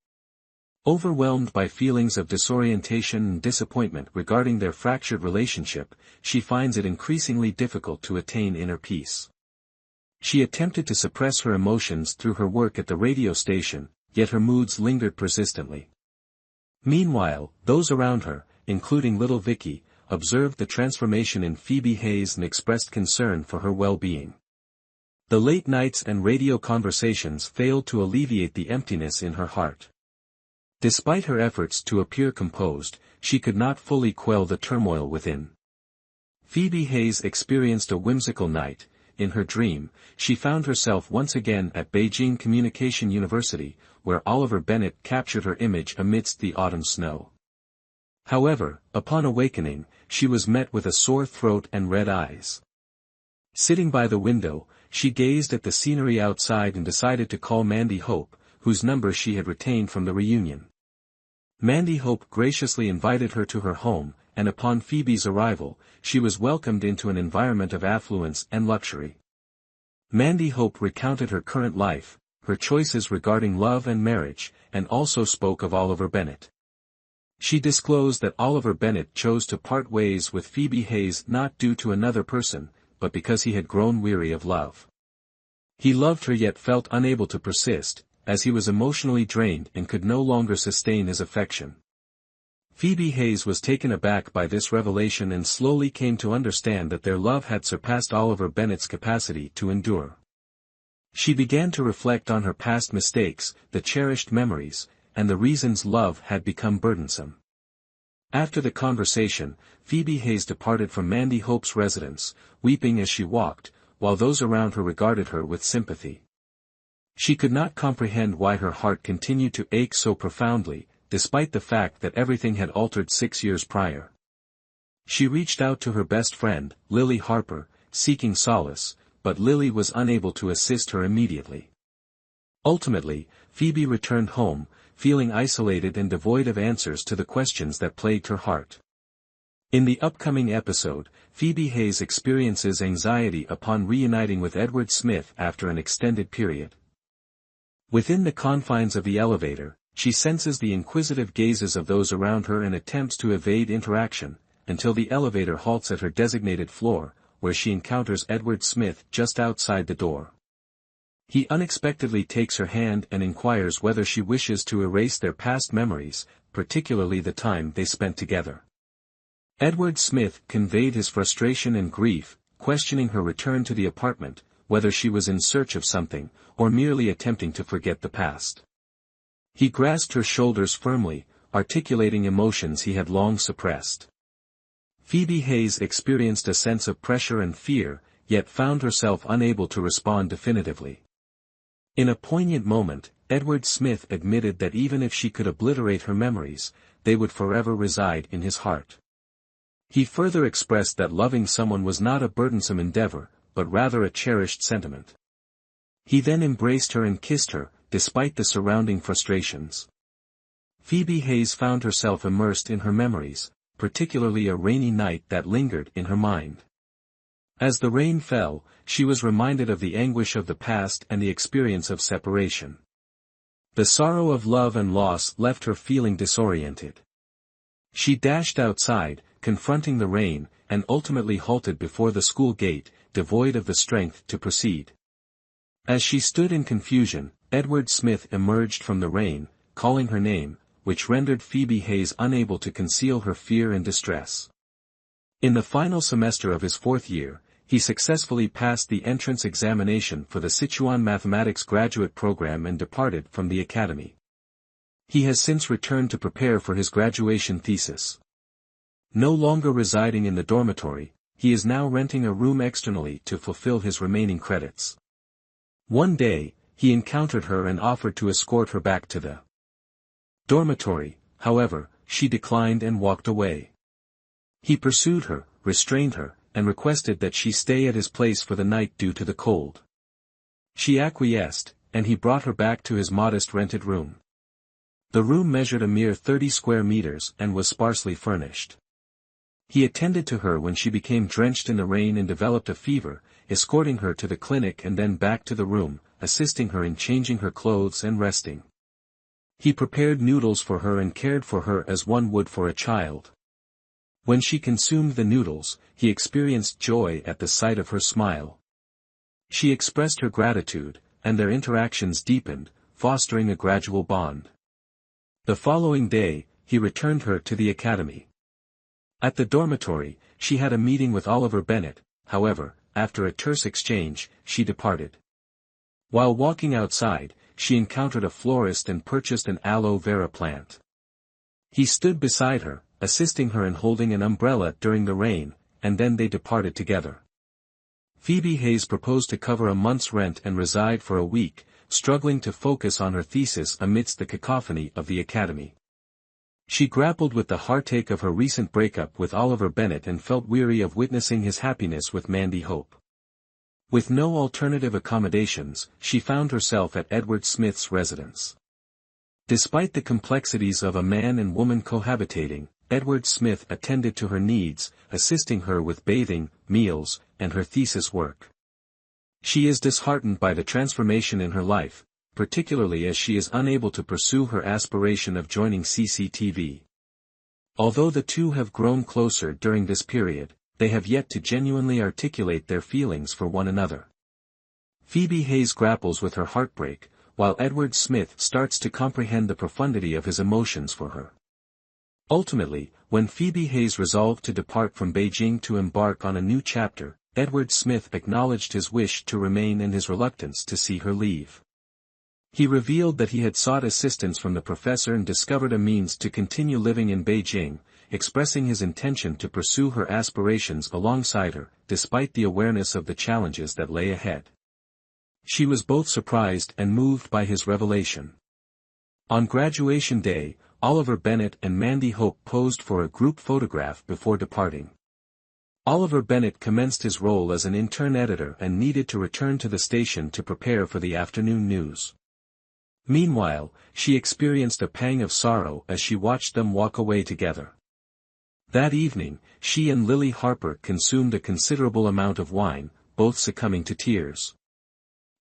Overwhelmed by feelings of disorientation and disappointment regarding their fractured relationship, she finds it increasingly difficult to attain inner peace. She attempted to suppress her emotions through her work at the radio station, yet her moods lingered persistently. Meanwhile, those around her, including little Vicky, observed the transformation in Phoebe Hayes and expressed concern for her well-being. The late nights and radio conversations failed to alleviate the emptiness in her heart. Despite her efforts to appear composed, she could not fully quell the turmoil within. Phoebe Hayes experienced a whimsical night. In her dream, she found herself once again at Beijing Communication University, where Oliver Bennett captured her image amidst the autumn snow. However, upon awakening, she was met with a sore throat and red eyes. Sitting by the window, she gazed at the scenery outside and decided to call Mandy Hope, whose number she had retained from the reunion. Mandy Hope graciously invited her to her home, and upon Phoebe's arrival, she was welcomed into an environment of affluence and luxury. Mandy Hope recounted her current life, her choices regarding love and marriage, and also spoke of Oliver Bennet. She disclosed that Oliver Bennet chose to part ways with Phoebe Hayes not due to another person, but because he had grown weary of love. He loved her yet felt unable to persist, as he was emotionally drained and could no longer sustain his affection. Phoebe Hayes was taken aback by this revelation and slowly came to understand that their love had surpassed Oliver Bennet's capacity to endure. She began to reflect on her past mistakes, the cherished memories, and the reasons love had become burdensome. After the conversation, Phoebe Hayes departed from Mandy Hope's residence, weeping as she walked, while those around her regarded her with sympathy. She could not comprehend why her heart continued to ache so profoundly, despite the fact that everything had altered 6 years prior. She reached out to her best friend, Lily Harper, seeking solace, but Lily was unable to assist her immediately. Ultimately, Phoebe returned home, feeling isolated and devoid of answers to the questions that plagued her heart. In the upcoming episode, Phoebe Hayes experiences anxiety upon reuniting with Edward Smith after an extended period. Within the confines of the elevator, she senses the inquisitive gazes of those around her and attempts to evade interaction, until the elevator halts at her designated floor, where she encounters Edward Smith just outside the door. He unexpectedly takes her hand and inquires whether she wishes to erase their past memories, particularly the time they spent together. Edward Smith conveyed his frustration and grief, questioning her return to the apartment, whether she was in search of something, or merely attempting to forget the past. He grasped her shoulders firmly, articulating emotions he had long suppressed. Phoebe Hayes experienced a sense of pressure and fear, yet found herself unable to respond definitively. In a poignant moment, Edward Smith admitted that even if she could obliterate her memories, they would forever reside in his heart. He further expressed that loving someone was not a burdensome endeavor, but rather a cherished sentiment. He then embraced her and kissed her, despite the surrounding frustrations. Phoebe Hayes found herself immersed in her memories, particularly a rainy night that lingered in her mind. As the rain fell, she was reminded of the anguish of the past and the experience of separation. The sorrow of love and loss left her feeling disoriented. She dashed outside, confronting the rain, and ultimately halted before the school gate, devoid of the strength to proceed. As she stood in confusion, Edward Smith emerged from the rain, calling her name, which rendered Phoebe Hayes unable to conceal her fear and distress. In the final semester of his 4th year, he successfully passed the entrance examination for the Sichuan Mathematics graduate program and departed from the academy. He has since returned to prepare for his graduation thesis. No longer residing in the dormitory, he is now renting a room externally to fulfill his remaining credits. One day, he encountered her and offered to escort her back to the dormitory. However, she declined and walked away. He pursued her, restrained her, and requested that she stay at his place for the night due to the cold. She acquiesced, and he brought her back to his modest rented room. The room measured a mere 30 square meters and was sparsely furnished. He attended to her when she became drenched in the rain and developed a fever, escorting her to the clinic and then back to the room, assisting her in changing her clothes and resting. He prepared noodles for her and cared for her as one would for a child. When she consumed the noodles, he experienced joy at the sight of her smile. She expressed her gratitude, and their interactions deepened, fostering a gradual bond. The following day, he returned her to the academy. At the dormitory, she had a meeting with Oliver Bennet. However, after a terse exchange, she departed. While walking outside, she encountered a florist and purchased an aloe vera plant. He stood beside her, assisting her in holding an umbrella during the rain, and then they departed together. Phoebe Hayes proposed to cover a month's rent and reside for a week, struggling to focus on her thesis amidst the cacophony of the academy. She grappled with the heartache of her recent breakup with Oliver Bennet and felt weary of witnessing his happiness with Mandy Hope. With no alternative accommodations, she found herself at Edward Smith's residence. Despite the complexities of a man and woman cohabitating, Edward Smith attended to her needs, assisting her with bathing, meals, and her thesis work. She is disheartened by the transformation in her life, particularly as she is unable to pursue her aspiration of joining CCTV. Although the two have grown closer during this period, they have yet to genuinely articulate their feelings for one another. Phoebe Hayes grapples with her heartbreak, while Edward Smith starts to comprehend the profundity of his emotions for her. Ultimately, when Phoebe Hayes resolved to depart from Beijing to embark on a new chapter, Edward Smith acknowledged his wish to remain and his reluctance to see her leave. He revealed that he had sought assistance from the professor and discovered a means to continue living in Beijing, expressing his intention to pursue her aspirations alongside her, despite the awareness of the challenges that lay ahead. She was both surprised and moved by his revelation. On graduation day, Oliver Bennett and Mandy Hope posed for a group photograph before departing. Oliver Bennett commenced his role as an intern editor and needed to return to the station to prepare for the afternoon news. Meanwhile, she experienced a pang of sorrow as she watched them walk away together. That evening, she and Lily Harper consumed a considerable amount of wine, both succumbing to tears.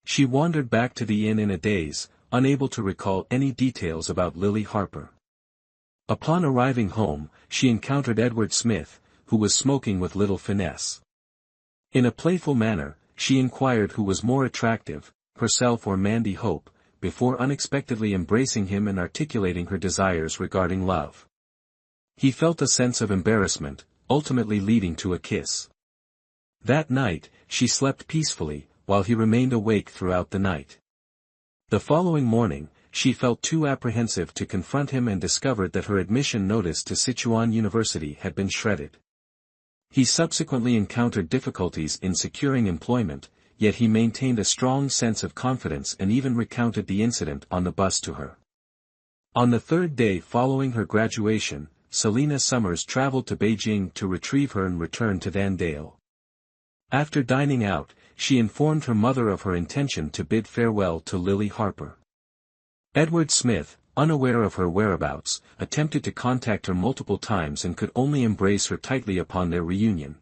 She wandered back to the inn in a daze, unable to recall any details about Lily Harper. Upon arriving home, she encountered Edward Smith, who was smoking with little finesse. In a playful manner, she inquired who was more attractive, herself or Mandy Hope, before unexpectedly embracing him and articulating her desires regarding love. He felt a sense of embarrassment, ultimately leading to a kiss. That night, she slept peacefully, while he remained awake throughout the night. The following morning, she felt too apprehensive to confront him and discovered that her admission notice to Sichuan University had been shredded. He subsequently encountered difficulties in securing employment, yet he maintained a strong sense of confidence and even recounted the incident on the bus to her. On the third day following her graduation, Selena Summers traveled to Beijing to retrieve her and return to Dandale. After dining out, she informed her mother of her intention to bid farewell to Lily Harper. Edward Smith, unaware of her whereabouts, attempted to contact her multiple times and could only embrace her tightly upon their reunion.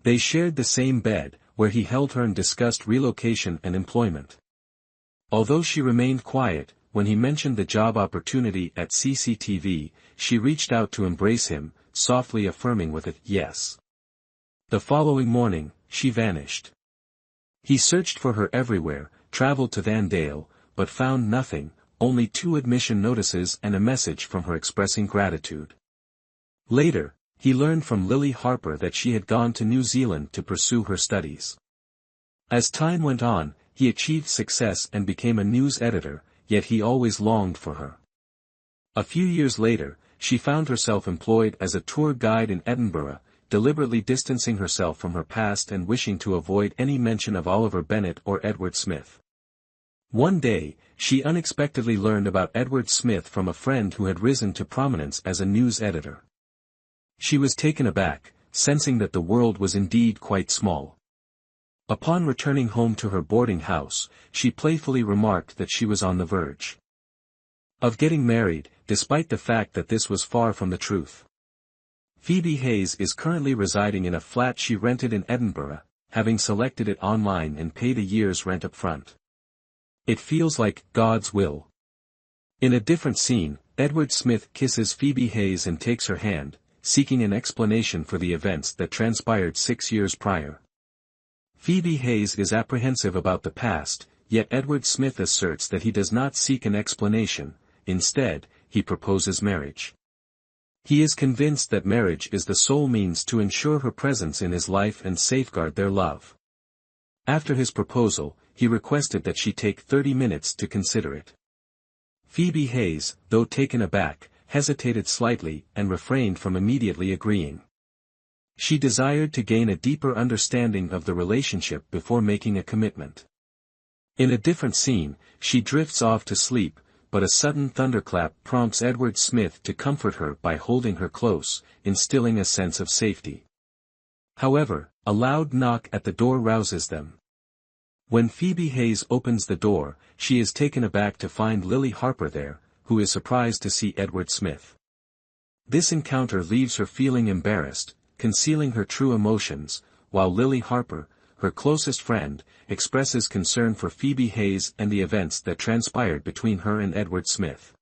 They shared the same bed, where he held her and discussed relocation and employment. Although she remained quiet, when he mentioned the job opportunity at CCTV, she reached out to embrace him, softly affirming with a yes. The following morning, she vanished. He searched for her everywhere, traveled to Dandale, but found nothing, only 2 admission notices and a message from her expressing gratitude. Later, he learned from Lily Harper that she had gone to New Zealand to pursue her studies. As time went on, he achieved success and became a news editor, yet he always longed for her. A few years later, she found herself employed as a tour guide in Edinburgh, deliberately distancing herself from her past and wishing to avoid any mention of Oliver Bennett or Edward Smith. One day, she unexpectedly learned about Edward Smith from a friend who had risen to prominence as a news editor. She was taken aback, sensing that the world was indeed quite small. Upon returning home to her boarding house, she playfully remarked that she was on the verge of getting married, despite the fact that this was far from the truth. Phoebe Hayes is currently residing in a flat she rented in Edinburgh, having selected it online and paid a year's rent up front. It feels like God's will. In a different scene, Edward Smith kisses Phoebe Hayes and takes her hand, seeking an explanation for the events that transpired 6 years prior. Phoebe Hayes is apprehensive about the past, yet Edward Smith asserts that he does not seek an explanation, instead, he proposes marriage. He is convinced that marriage is the sole means to ensure her presence in his life and safeguard their love. After his proposal, he requested that she take 30 minutes to consider it. Phoebe Hayes, though taken aback, hesitated slightly and refrained from immediately agreeing. She desired to gain a deeper understanding of the relationship before making a commitment. In a different scene, she drifts off to sleep, but a sudden thunderclap prompts Edward Smith to comfort her by holding her close, instilling a sense of safety. However, a loud knock at the door rouses them. When Phoebe Hayes opens the door, she is taken aback to find Lily Harper there, who is surprised to see Edward Smith. This encounter leaves her feeling embarrassed, concealing her true emotions, while Lily Harper, her closest friend, expresses concern for Phoebe Hayes and the events that transpired between her and Edward Smith.